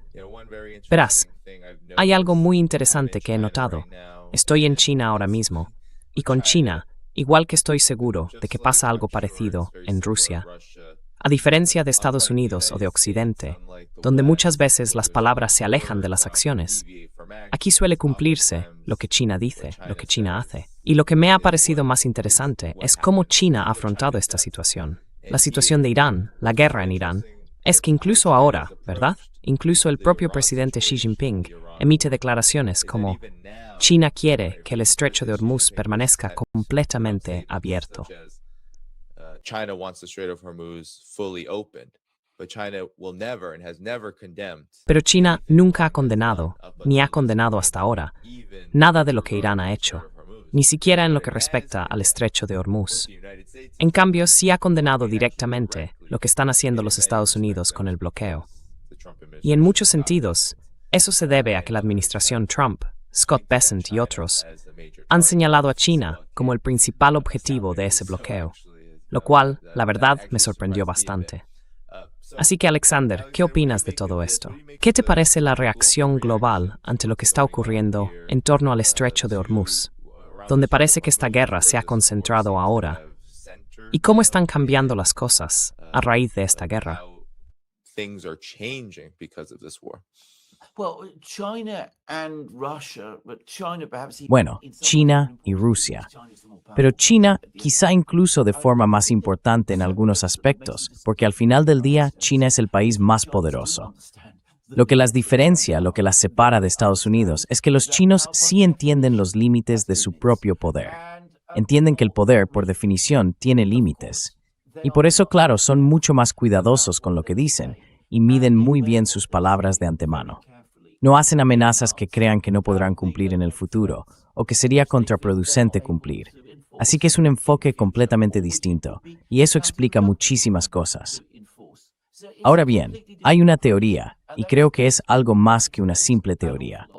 Verás, hay algo muy interesante que he notado. Estoy en China ahora mismo, y con China, igual que estoy seguro de que pasa algo parecido en Rusia. A diferencia de Estados Unidos o de Occidente, donde muchas veces las palabras se alejan de las acciones, aquí suele cumplirse lo que China dice, lo que China hace. Y lo que me ha parecido más interesante es cómo China ha afrontado esta situación. La situación de Irán, la guerra en Irán, es que incluso ahora, ¿verdad? Incluso el propio presidente Xi Jinping emite declaraciones como China quiere que el estrecho de Hormuz permanezca completamente abierto. China wants the Strait of Hormuz fully opened, but China will never and has never condemned. Pero China nunca ha condenado, ni ha condenado hasta ahora, nada de lo que Irán ha hecho, ni siquiera en lo que respecta al estrecho de Hormuz. En cambio, sí ha condenado directamente lo que están haciendo los Estados Unidos con el bloqueo. Y en muchos sentidos, eso se debe a que la administración Trump, Scott Bessent y otros han señalado a China como el principal objetivo de ese bloqueo, lo cual, la verdad, me sorprendió bastante. Así que, Alexander, ¿qué opinas de todo esto? ¿Qué te parece la reacción global ante lo que está ocurriendo en torno al estrecho de Hormuz, donde parece que esta guerra se ha concentrado ahora? ¿Y cómo están cambiando las cosas a raíz de esta guerra? Things are changing because of this war. Well, China and Russia, but China perhaps even Bueno, in some China ways y Rusia. China's the more Pero powerful. China quizá incluso de forma más importante en algunos aspectos, porque al final del día China es el país más poderoso. Lo que las diferencia, lo que las separa de Estados Unidos, es que los chinos sí entienden los límites de su propio poder. Entienden que el poder, por definición, tiene límites. Y por eso, claro, son mucho más cuidadosos con lo que dicen y miden muy bien sus palabras de antemano. No hacen amenazas que crean que no podrán cumplir en el futuro o que sería contraproducente cumplir. Así que es un enfoque completamente distinto y eso explica muchísimas cosas. Ahora bien, hay una teoría y creo que es algo más que una simple teoría.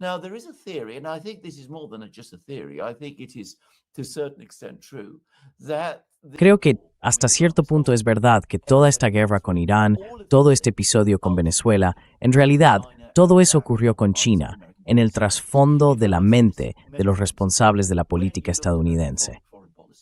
Now, there is a theory, and I think this is more than just a theory. I think it is, to a certain extent, true that Creo que hasta cierto punto es verdad que toda esta guerra con Irán, todo este episodio con Venezuela, en realidad todo eso ocurrió con China, en el trasfondo de la mente de los responsables de la política estadounidense.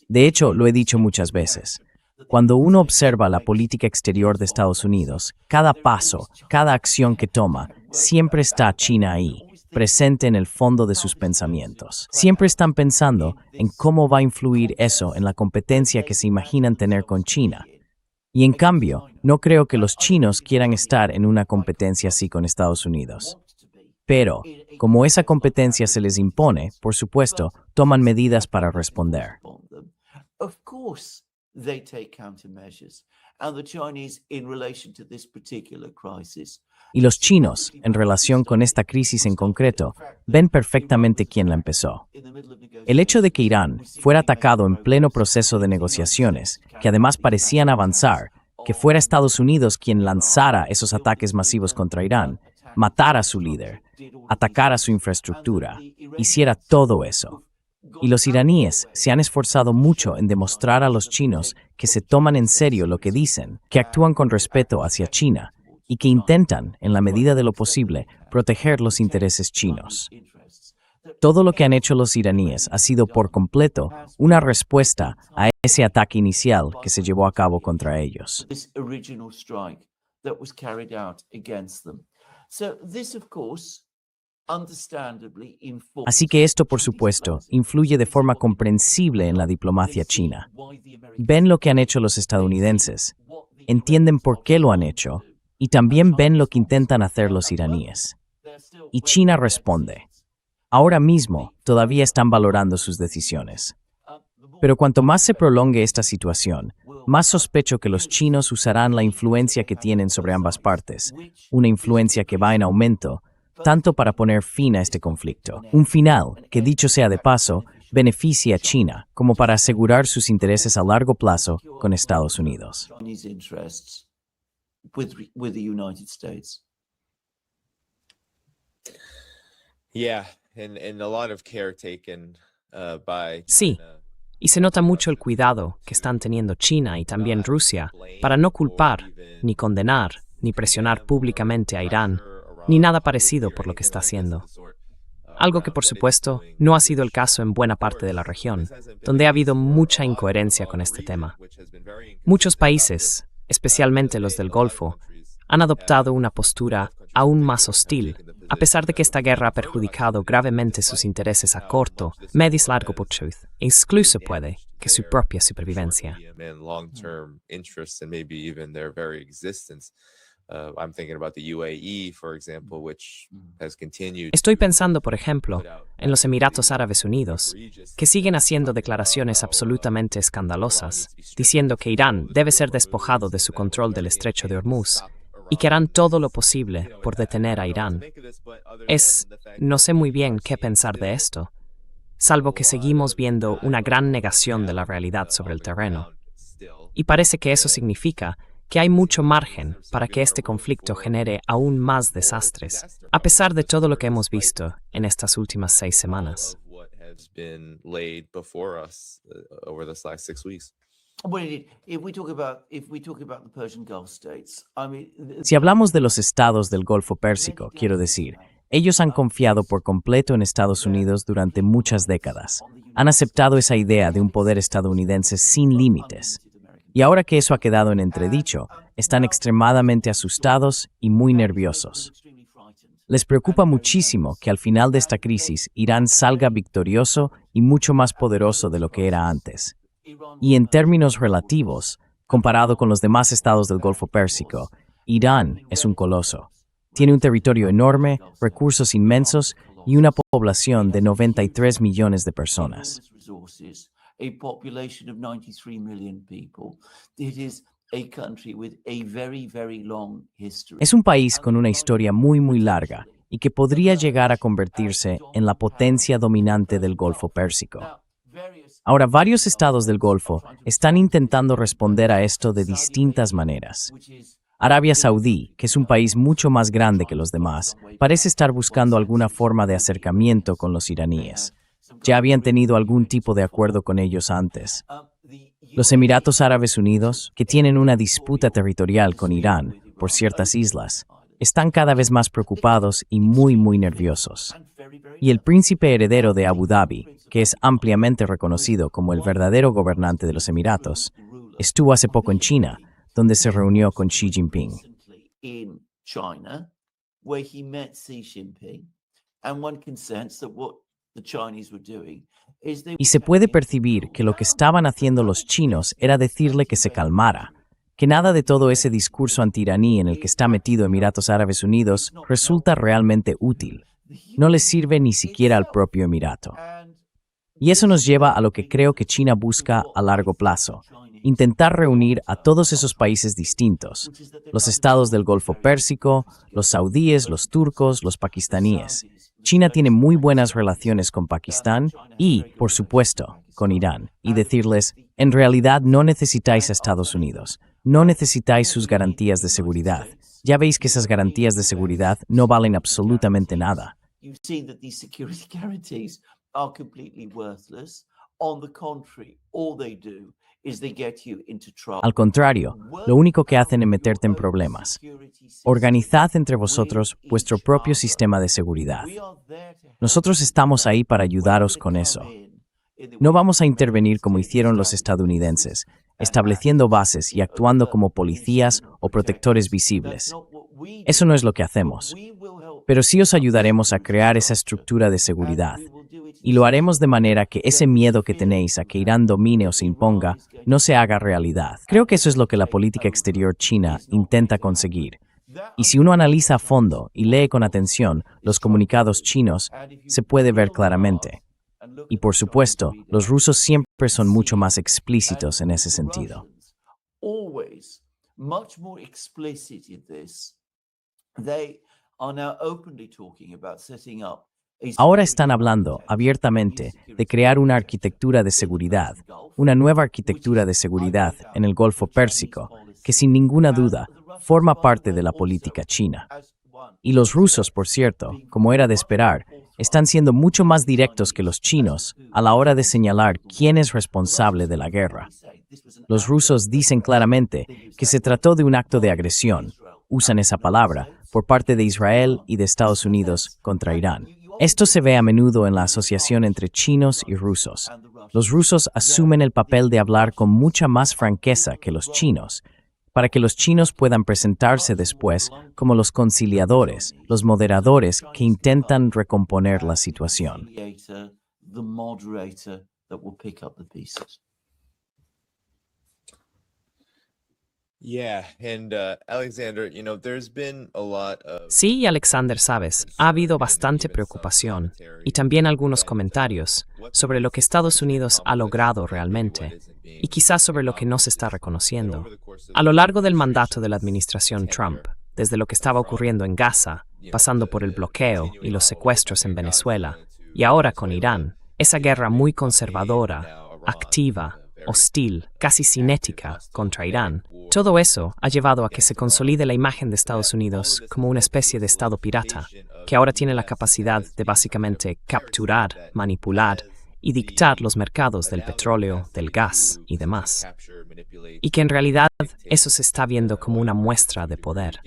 De hecho, lo he dicho muchas veces. Cuando uno observa la política exterior de Estados Unidos, cada paso, cada acción que toma, siempre está China ahí, presente en el fondo de sus pensamientos. Siempre están pensando en cómo va a influir eso en la competencia que se imaginan tener con China. Y en cambio, no creo que los chinos quieran estar en una competencia así con Estados Unidos. Pero, como esa competencia se les impone, por supuesto, toman medidas para responder. of course, they take countermeasures. And the Chinese, in relation to this particular crisis, Y los chinos, en relación con esta crisis en concreto, ven perfectamente quién la empezó. El hecho de que Irán fuera atacado en pleno proceso de negociaciones, que además parecían avanzar, que fuera Estados Unidos quien lanzara esos ataques masivos contra Irán, matara a su líder, atacara su infraestructura, hiciera todo eso. Y los iraníes se han esforzado mucho en demostrar a los chinos que se toman en serio lo que dicen, que actúan con respeto hacia China y que intentan, en la medida de lo posible, proteger los intereses chinos. Todo lo que han hecho los iraníes ha sido por completo una respuesta a ese ataque inicial que se llevó a cabo contra ellos. this original strike that was carried out against them. So this, of course, understandably informs Así que esto, por supuesto, influye de forma comprensible en la diplomacia china. Ven lo que han hecho los estadounidenses, entienden por qué lo han hecho, y también ven lo que intentan hacer los iraníes. Y China responde. Ahora mismo, todavía están valorando sus decisiones. Pero cuanto más se prolongue esta situación, más sospecho que los chinos usarán la influencia que tienen sobre ambas partes, una influencia que va en aumento, tanto para poner fin a este conflicto. Un final que, dicho sea de paso, beneficie a China, como para asegurar sus intereses a largo plazo con Estados Unidos. Chinese interests with the United States. Yeah, and a lot of care taken by Sí, China. y se nota mucho el cuidado que están teniendo China y también Rusia para no culpar, ni condenar, ni presionar públicamente a Irán, ni nada parecido por lo que está haciendo. Algo que, por supuesto, no ha sido el caso en buena parte de la región, donde ha habido mucha incoherencia con este tema. Muchos países, especialmente los del Golfo, han adoptado una postura aún más hostil, a pesar de que esta guerra ha perjudicado gravemente sus intereses a corto, medio y largo plazo, e incluso puede que su propia supervivencia. And long-term interests and maybe even their very existence. I'm thinking about the UAE, for example, which has continued. Estoy pensando, por ejemplo, en los Emiratos Árabes Unidos, que siguen haciendo declaraciones absolutamente escandalosas, diciendo que Irán debe ser despojado de su control del estrecho de Hormuz y que harán todo lo posible por detener a Irán. No sé muy bien qué pensar de esto, salvo que seguimos viendo una gran negación de la realidad sobre el terreno. Y parece que eso significa que hay mucho margen para que este conflicto genere aún más desastres, a pesar de todo lo que hemos visto en estas últimas 6 semanas. What has been laid before us over this last 6 weeks. Well, indeed, if we talk about the Persian Gulf states, I mean, Si hablamos de los estados del Golfo Pérsico, quiero decir, ellos han confiado por completo en Estados Unidos durante muchas décadas. Han aceptado esa idea de un poder estadounidense sin límites. Y ahora que eso ha quedado en entredicho, están extremadamente asustados y muy nerviosos. Les preocupa muchísimo que al final de esta crisis Irán salga victorioso y mucho más poderoso de lo que era antes. Y en términos relativos, comparado con los demás estados del Golfo Pérsico, Irán es un coloso. Tiene un territorio enorme, recursos inmensos y una población de 93 millones de personas. resources, a population of 93 million people. It is a country with a very, very long history. Es un país con una historia muy larga y que podría llegar a convertirse en la potencia dominante del Golfo Pérsico. Ahora, varios estados del Golfo están intentando responder a esto de distintas maneras. Arabia Saudí, que es un país mucho más grande que los demás, parece estar buscando alguna forma de acercamiento con los iraníes. Ya habían tenido algún tipo de acuerdo con ellos antes. Los Emiratos Árabes Unidos, que tienen una disputa territorial con Irán por ciertas islas, están cada vez más preocupados y muy nerviosos. Y el príncipe heredero de Abu Dhabi, que es ampliamente reconocido como el verdadero gobernante de los Emiratos, estuvo hace poco en China, donde se reunió con Xi Jinping. In China, where he met Xi Jinping, and one can sense that what the Chinese were doing is they Y se puede percibir que lo que estaban haciendo los chinos era decirle que se calmara, que nada de todo ese discurso anti-iraní en el que está metido Emiratos Árabes Unidos resulta realmente útil. No les sirve ni siquiera al propio Emirato. Y eso nos lleva a lo que creo que China busca a largo plazo: intentar reunir a todos esos países distintos, los estados del Golfo Pérsico, los saudíes, los turcos, los pakistaníes. China tiene muy buenas relaciones con Pakistán y, por supuesto, con Irán, y decirles, en realidad no necesitáis a Estados Unidos, no necesitáis sus garantías de seguridad. Ya veis que esas garantías de seguridad no valen absolutamente nada. you see that these security guarantees are completely worthless. On the contrary, all they do is they get you into trouble. Al contrario, lo único que hacen es meterte en problemas. Organizad entre vosotros vuestro propio sistema de seguridad. Nosotros estamos ahí para ayudaros con eso. No vamos a intervenir como hicieron los estadounidenses, estableciendo bases y actuando como policías o protectores visibles. Eso no es lo que hacemos. Pero sí os ayudaremos a crear esa estructura de seguridad. Y lo haremos de manera que ese miedo que tenéis a que Irán domine o se imponga no se haga realidad. Creo que eso es lo que la política exterior china intenta conseguir. Y si uno analiza a fondo y lee con atención los comunicados chinos, se puede ver claramente. Y por supuesto, los rusos siempre son mucho más explícitos en ese sentido. Always much more explicit in this. They are now openly talking about setting up. Ahora están hablando abiertamente de crear una arquitectura de seguridad, una nueva arquitectura de seguridad en el Golfo Pérsico, que sin ninguna duda forma parte de la política china. Y los rusos, por cierto, como era de esperar, están siendo mucho más directos que los chinos a la hora de señalar quién es responsable de la guerra. Los rusos dicen claramente que se trató de un acto de agresión, usan esa palabra, por parte de Israel y de Estados Unidos contra Irán. Esto se ve a menudo en la asociación entre chinos y rusos. Los rusos asumen el papel de hablar con mucha más franqueza que los chinos, para que los chinos puedan presentarse después como los conciliadores, los moderadores que intentan recomponer la situación. Alexander, there's been a lot of Sí, Alexander, sabes, ha habido bastante preocupación y también algunos comentarios sobre lo que Estados Unidos ha logrado realmente y quizás sobre lo que no se está reconociendo. A lo largo del mandato de la administración Trump, desde lo que estaba ocurriendo en Gaza, pasando por el bloqueo y los secuestros en Venezuela, y ahora con Irán, esa guerra muy conservadora, activa, hostil, casi cinética contra Irán, todo eso ha llevado a que se consolide la imagen de Estados Unidos como una especie de Estado pirata, que ahora tiene la capacidad de básicamente capturar, manipular y dictar los mercados del petróleo, del gas y demás. Y que en realidad eso se está viendo como una muestra de poder.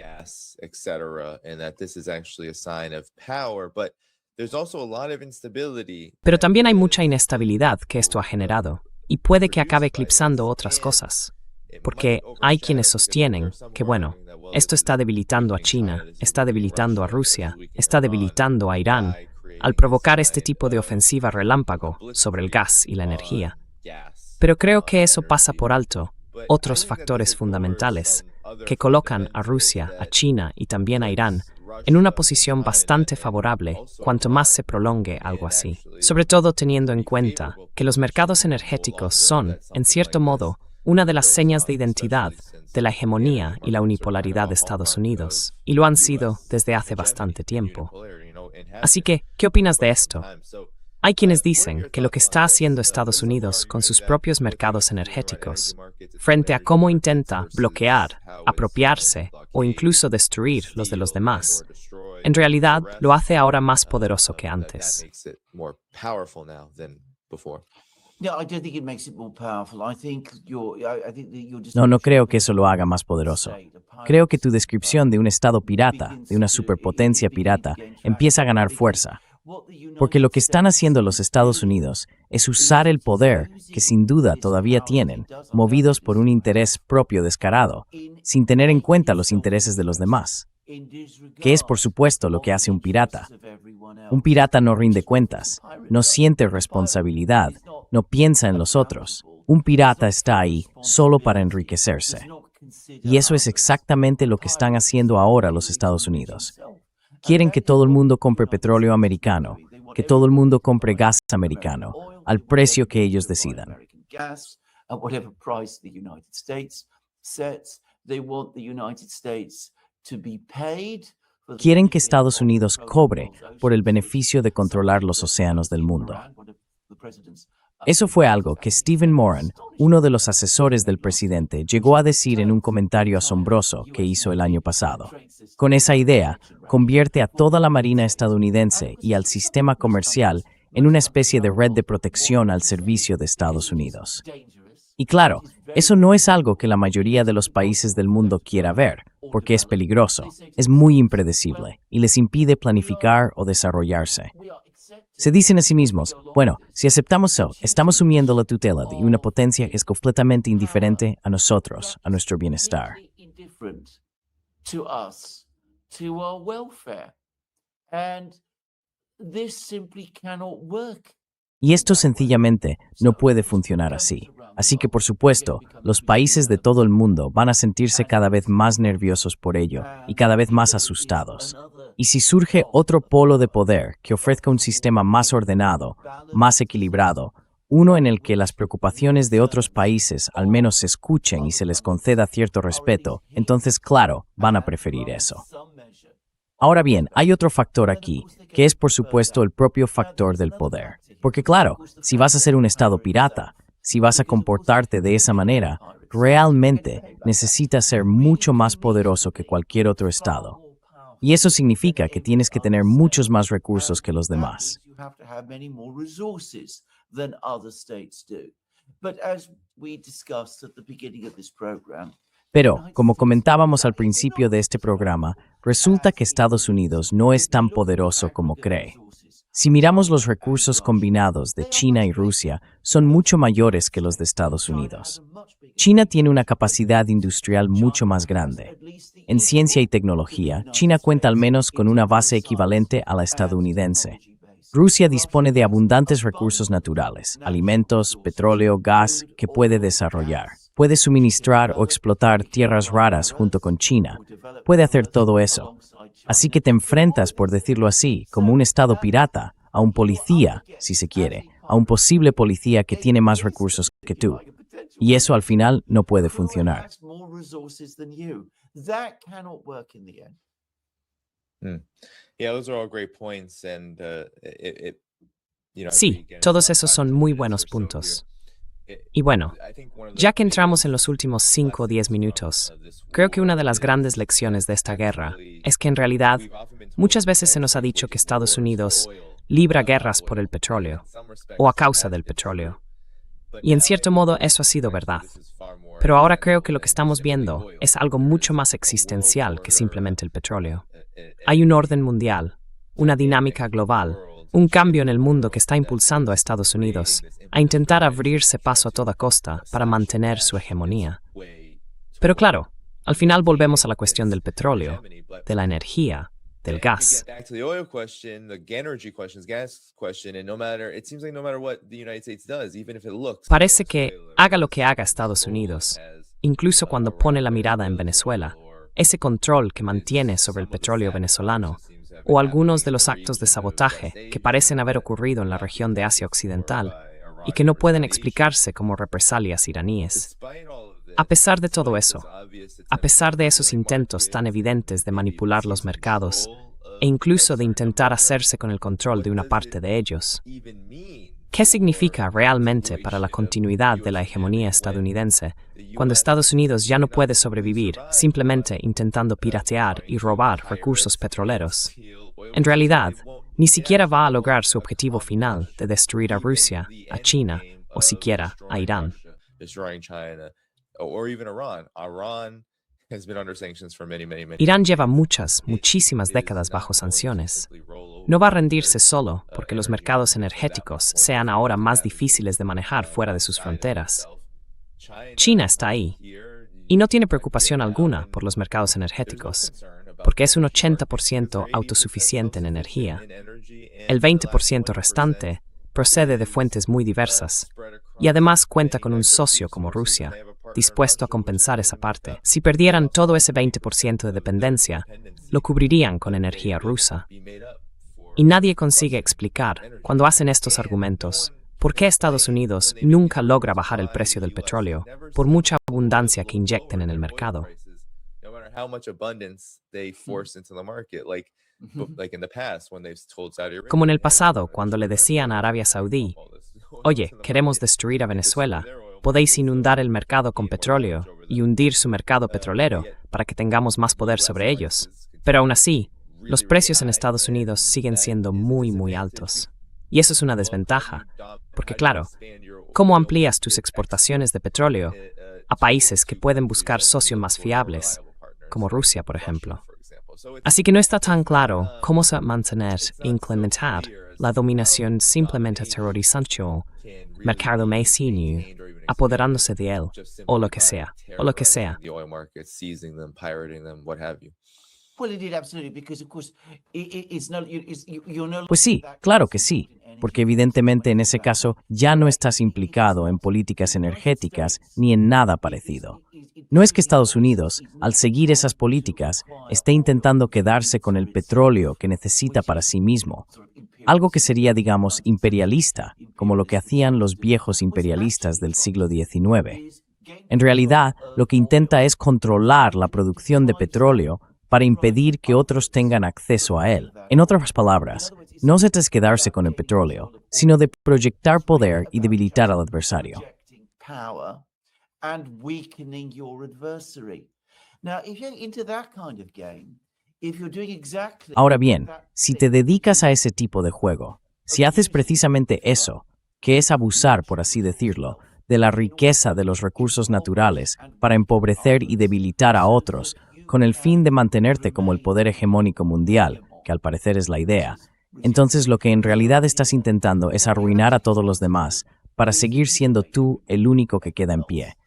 Pero también hay mucha inestabilidad que esto ha generado, y puede que acabe eclipsando otras cosas. Porque hay quienes sostienen que, bueno, esto está debilitando a China, está debilitando a Rusia, está debilitando a Irán, al provocar este tipo de ofensiva relámpago sobre el gas y la energía. Pero creo que eso pasa por alto otros factores fundamentales que colocan a Rusia, a China y también a Irán en una posición bastante favorable cuanto más se prolongue algo así. Sobre todo teniendo en cuenta que los mercados energéticos son, en cierto modo, una de las señas de identidad de la hegemonía y la unipolaridad de Estados Unidos, y lo han sido desde hace bastante tiempo. Así que, ¿qué opinas de esto? Hay quienes dicen que lo que está haciendo Estados Unidos con sus propios mercados energéticos, frente a cómo intenta bloquear, apropiarse o incluso destruir los de los demás, en realidad lo hace ahora más poderoso que antes. No, no creo que eso lo haga más poderoso. Creo que tu descripción de un Estado pirata, de una superpotencia pirata, empieza a ganar fuerza. Porque lo que están haciendo los Estados Unidos es usar el poder que sin duda todavía tienen, movidos por un interés propio descarado, sin tener en cuenta los intereses de los demás, que es por supuesto lo que hace un pirata. Un pirata no rinde cuentas, no siente responsabilidad, no piensa en los otros. Un pirata está ahí solo para enriquecerse. Y eso es exactamente lo que están haciendo ahora los Estados Unidos. Quieren que todo el mundo compre petróleo americano, que todo el mundo compre gas americano, al precio que ellos decidan. Quieren que Estados Unidos cobre por el beneficio de controlar los océanos del mundo. Eso fue algo que Stephen Moran, uno de los asesores del presidente, llegó a decir en un comentario asombroso que hizo el año pasado. Con esa idea, convierte a toda la Marina estadounidense y al sistema comercial en una especie de red de protección al servicio de Estados Unidos. Y claro, eso no es algo que la mayoría de los países del mundo quiera ver, porque es peligroso, es muy impredecible y les impide planificar o desarrollarse. Se dicen a sí mismos, bueno, si aceptamos eso, estamos sumiendo la tutela de una potencia que es completamente indiferente a nosotros, a nuestro bienestar. Y esto sencillamente no puede funcionar así. Así que, por supuesto, los países de todo el mundo van a sentirse cada vez más nerviosos por ello y cada vez más asustados. Y si surge otro polo de poder que ofrezca un sistema más ordenado, más equilibrado, uno en el que las preocupaciones de otros países al menos se escuchen y se les conceda cierto respeto, entonces, claro, van a preferir eso. Ahora bien, hay otro factor aquí, que es por supuesto el propio factor del poder. Porque claro, si vas a ser un Estado pirata, si vas a comportarte de esa manera, realmente necesitas ser mucho más poderoso que cualquier otro Estado. Y eso significa que tienes que tener muchos más recursos que los demás. Pero, como comentábamos al principio de este programa, resulta que Estados Unidos no es tan poderoso como cree. Si miramos los recursos combinados de China y Rusia, son mucho mayores que los de Estados Unidos. China tiene una capacidad industrial mucho más grande. En ciencia y tecnología, China cuenta al menos con una base equivalente a la estadounidense. Rusia dispone de abundantes recursos naturales, alimentos, petróleo, gas, que puede desarrollar. Puede suministrar o explotar tierras raras junto con China. Puede hacer todo eso. Así que te enfrentas, por decirlo así, como un Estado pirata, a un policía, si se quiere, a un posible policía que tiene más recursos que tú. Y eso al final no puede funcionar. Sí, todos esos son muy buenos puntos. Y bueno, ya que entramos en los últimos 5 o 10 minutos, creo que una de las grandes lecciones de esta guerra es que en realidad muchas veces se nos ha dicho que Estados Unidos libra guerras por el petróleo o a causa del petróleo. Y en cierto modo eso ha sido verdad. Pero ahora creo que lo que estamos viendo es algo mucho más existencial que simplemente el petróleo. Hay un orden mundial, una dinámica global, un cambio en el mundo que está impulsando a Estados Unidos a intentar abrirse paso a toda costa para mantener su hegemonía. Pero claro, al final volvemos a la cuestión del petróleo, de la energía, del gas. Parece que, haga lo que haga Estados Unidos, incluso cuando pone la mirada en Venezuela, ese control que mantiene sobre el petróleo venezolano, o algunos de los actos de sabotaje que parecen haber ocurrido en la región de Asia Occidental y que no pueden explicarse como represalias iraníes. A pesar de todo eso, a pesar de esos intentos tan evidentes de manipular los mercados, e incluso de intentar hacerse con el control de una parte de ellos. ¿Qué significa realmente para la continuidad de la hegemonía estadounidense cuando Estados Unidos ya no puede sobrevivir simplemente intentando piratear y robar recursos petroleros? En realidad, ni siquiera va a lograr su objetivo final de destruir a Rusia, a China o siquiera a Irán. Irán lleva muchísimas décadas bajo sanciones. No va a rendirse solo porque los mercados energéticos sean ahora más difíciles de manejar fuera de sus fronteras. China está ahí y no tiene preocupación alguna por los mercados energéticos, porque es un 80% autosuficiente en energía. El 20% restante procede de fuentes muy diversas y además cuenta con un socio como Rusia, dispuesto a compensar esa parte. Si perdieran todo ese 20% de dependencia, lo cubrirían con energía rusa. Y nadie consigue explicar, cuando hacen estos argumentos, por qué Estados Unidos nunca logra bajar el precio del petróleo, por mucha abundancia que inyecten en el mercado. Como en el pasado, cuando le decían a Arabia Saudí, oye, queremos destruir a Venezuela, podéis inundar el mercado con petróleo y hundir su mercado petrolero para que tengamos más poder sobre ellos. Pero aún así, los precios en Estados Unidos siguen siendo muy altos. Y eso es una desventaja, porque claro, ¿cómo amplías tus exportaciones de petróleo a países que pueden buscar socios más fiables, como Rusia, por ejemplo? Así que no está tan claro cómo se mantener e implementar la dominación simplemente aterrorizante, mercado mesinio, apoderándose de él, o lo que sea. Pues sí, claro que sí, porque evidentemente en ese caso ya no estás implicado en políticas energéticas ni en nada parecido. No es que Estados Unidos, al seguir esas políticas, esté intentando quedarse con el petróleo que necesita para sí mismo, algo que sería, digamos, imperialista, como lo que hacían los viejos imperialistas del siglo XIX. En realidad, lo que intenta es controlar la producción de petróleo para impedir que otros tengan acceso a él. En otras palabras, no se trata de quedarse con el petróleo, sino de proyectar poder y debilitar al adversario. Ahora bien, si te dedicas a ese tipo de juego, si haces precisamente eso, que es abusar, por así decirlo, de la riqueza de los recursos naturales para empobrecer y debilitar a otros, con el fin de mantenerte como el poder hegemónico mundial, que al parecer es la idea, entonces lo que en realidad estás intentando es arruinar a todos los demás para seguir siendo tú el único que queda en pie.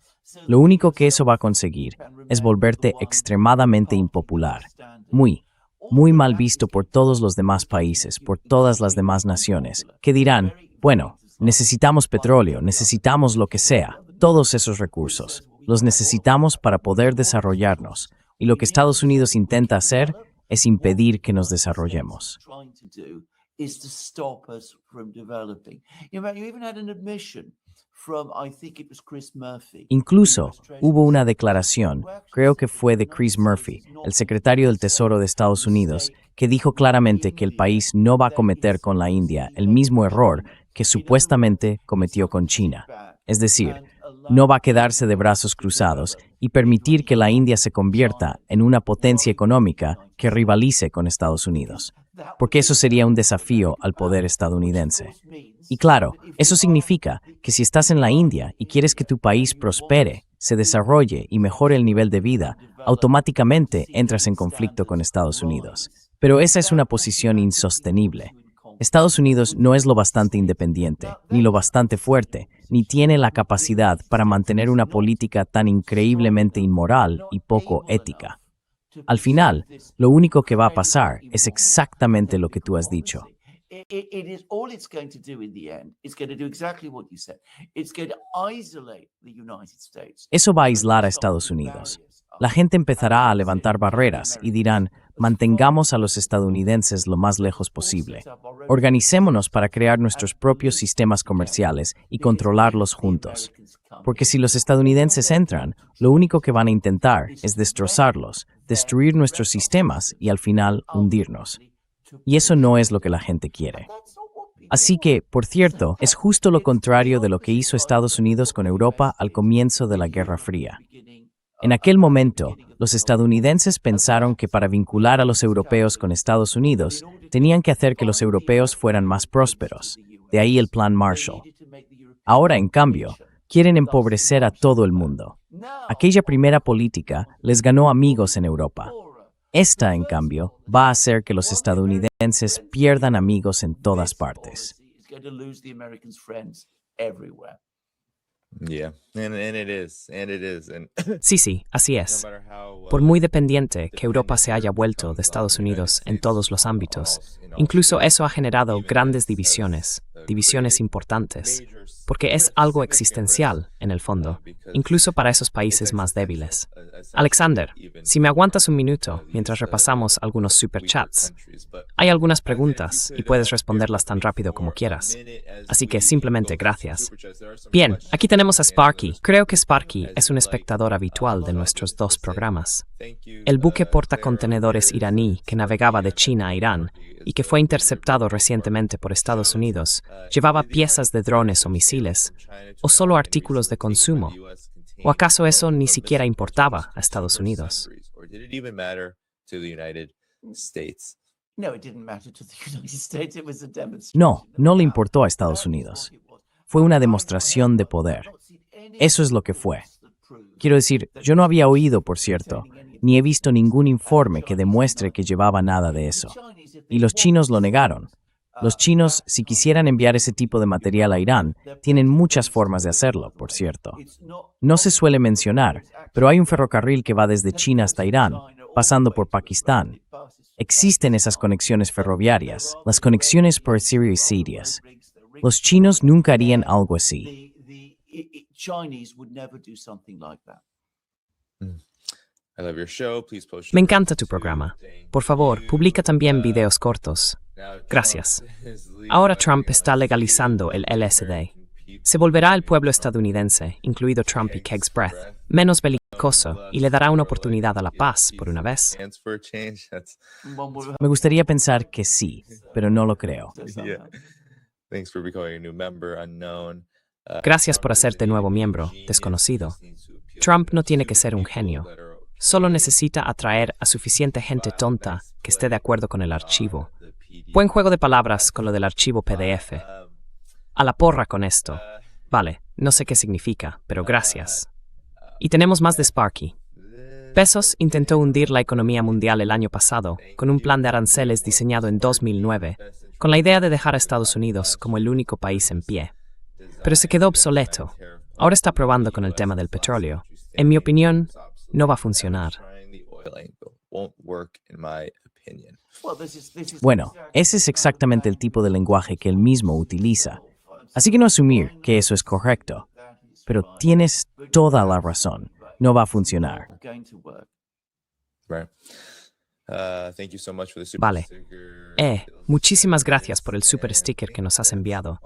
Lo único que eso va a conseguir es volverte extremadamente impopular, muy mal visto por todos los demás países, por todas las demás naciones, que dirán, bueno, necesitamos petróleo, necesitamos lo que sea, todos esos recursos, los necesitamos para poder desarrollarnos, y lo que Estados Unidos intenta hacer es impedir que nos desarrollemos. Incluso hubo una declaración, creo que fue de Chris Murphy, el secretario del Tesoro de Estados Unidos, que dijo claramente que el país no va a cometer con la India el mismo error que supuestamente cometió con China. Es decir, no va a quedarse de brazos cruzados y permitir que la India se convierta en una potencia económica que rivalice con Estados Unidos, porque eso sería un desafío al poder estadounidense. Y claro, eso significa que si estás en la India y quieres que tu país prospere, se desarrolle y mejore el nivel de vida, automáticamente entras en conflicto con Estados Unidos. Pero esa es una posición insostenible. Estados Unidos no es lo bastante independiente, ni lo bastante fuerte, ni tiene la capacidad para mantener una política tan increíblemente inmoral y poco ética. Al final, lo único que va a pasar es exactamente lo que tú has dicho. Eso va a aislar a Estados Unidos. La gente empezará a levantar barreras y dirán, mantengamos a los estadounidenses lo más lejos posible. Organicémonos para crear nuestros propios sistemas comerciales y controlarlos juntos. Porque si los estadounidenses entran, lo único que van a intentar es destrozarlos, destruir nuestros sistemas y al final hundirnos. Y eso no es lo que la gente quiere. Así que, por cierto, es justo lo contrario de lo que hizo Estados Unidos con Europa al comienzo de la Guerra Fría. En aquel momento, los estadounidenses pensaron que para vincular a los europeos con Estados Unidos, tenían que hacer que los europeos fueran más prósperos. De ahí el Plan Marshall. Ahora, en cambio, quieren empobrecer a todo el mundo. Aquella primera política les ganó amigos en Europa. Esta, en cambio, va a hacer que los estadounidenses pierdan amigos en todas partes. Yeah, and it is. And Sí, así no es. matter how Por muy dependiente que Europa se haya vuelto de Estados Unidos en todos los ámbitos, incluso eso ha generado grandes divisiones importantes, porque es algo existencial, en el fondo, incluso para esos países más débiles. Alexander, si me aguantas un minuto mientras repasamos algunos superchats. Hay algunas preguntas y puedes responderlas tan rápido como quieras. Así que simplemente gracias. Bien, aquí tenemos a Sparky. Creo que Sparky es un espectador habitual de nuestros dos programas. El buque portacontenedores iraní que navegaba de China a Irán y que fue interceptado recientemente por Estados Unidos, llevaba piezas de drones o misiles, o solo artículos de consumo. ¿O acaso eso ni siquiera importaba a Estados Unidos? No le importó a Estados Unidos. Fue una demostración de poder. Eso es lo que fue. Quiero decir, yo no había oído, por cierto, ni he visto ningún informe que demuestre que llevaba nada de eso. Y los chinos lo negaron. Los chinos, si quisieran enviar ese tipo de material a Irán, tienen muchas formas de hacerlo, por cierto. No se suele mencionar, pero hay un ferrocarril que va desde China hasta Irán, pasando por Pakistán. Existen esas conexiones ferroviarias, las conexiones por Sirius Sirius. Los chinos nunca harían algo así. Me encanta tu programa. Por favor, publica también videos cortos. Gracias. Ahora Trump está legalizando el LSD. Se volverá el pueblo estadounidense, incluido Trump y Kegg's Breath, menos belicoso y le dará una oportunidad a la paz por una vez. Me gustaría pensar que sí, pero no lo creo. Gracias por hacerte nuevo miembro, desconocido. Trump no tiene que ser un genio. Solo necesita atraer a suficiente gente tonta que esté de acuerdo con el archivo. Buen juego de palabras con lo del archivo PDF. A la porra con esto. Vale, no sé qué significa, pero gracias. Y tenemos más de Sparky. Bezos intentó hundir la economía mundial el año pasado con un plan de aranceles diseñado en 2009, con la idea de dejar a Estados Unidos como el único país en pie. Pero se quedó obsoleto. Ahora está probando con el tema del petróleo. En mi opinión, no va a funcionar. Bueno, ese es exactamente el tipo de lenguaje que él mismo utiliza. Así que no asumir que eso es correcto. Pero tienes toda la razón. No va a funcionar. Vale. Muchísimas gracias por el super sticker que nos has enviado.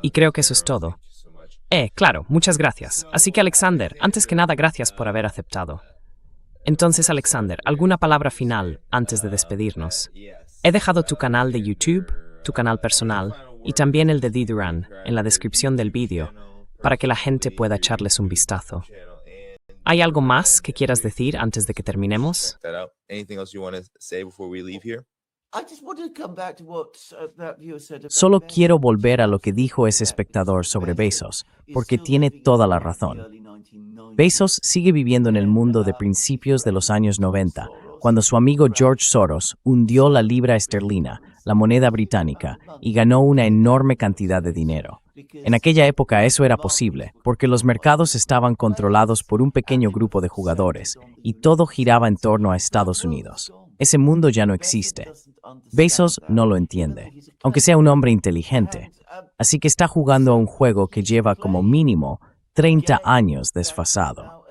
Y creo que eso es todo. Claro, muchas gracias. Así que Alexander, antes que nada, gracias por haber aceptado. Entonces, Alexander, ¿alguna palabra final antes de despedirnos? He dejado tu canal de YouTube, tu canal personal y también el de D. Duran en la descripción del vídeo para que la gente pueda echarles un vistazo. ¿Hay algo más que quieras decir antes de que terminemos? Solo quiero volver a lo que dijo ese espectador sobre Bezos, porque tiene toda la razón. Bezos sigue viviendo en el mundo de principios de los años 90, cuando su amigo George Soros hundió la libra esterlina, la moneda británica, y ganó una enorme cantidad de dinero. En aquella época eso era posible, porque los mercados estaban controlados por un pequeño grupo de jugadores, y todo giraba en torno a Estados Unidos. Ese mundo ya no existe. Bezos no lo entiende, aunque sea un hombre inteligente. Así que está jugando a un juego que lleva como mínimo 30 años desfasado.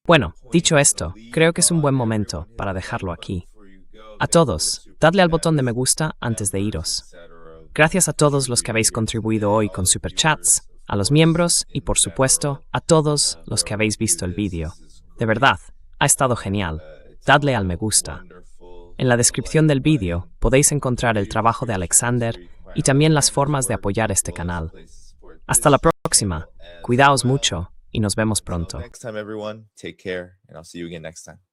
Bueno, dicho esto, creo que es un buen momento para dejarlo aquí. A todos, dadle al botón de me gusta antes de iros. Gracias a todos los que habéis contribuido hoy con superchats, a los miembros y, por supuesto, a todos los que habéis visto el vídeo. De verdad, ha estado genial. Dadle al me gusta. En la descripción del vídeo podéis encontrar el trabajo de Alexander y también las formas de apoyar este canal. Hasta la próxima. Cuidaos mucho y nos vemos pronto. Next time, everyone, take care, and I'll see you again next time.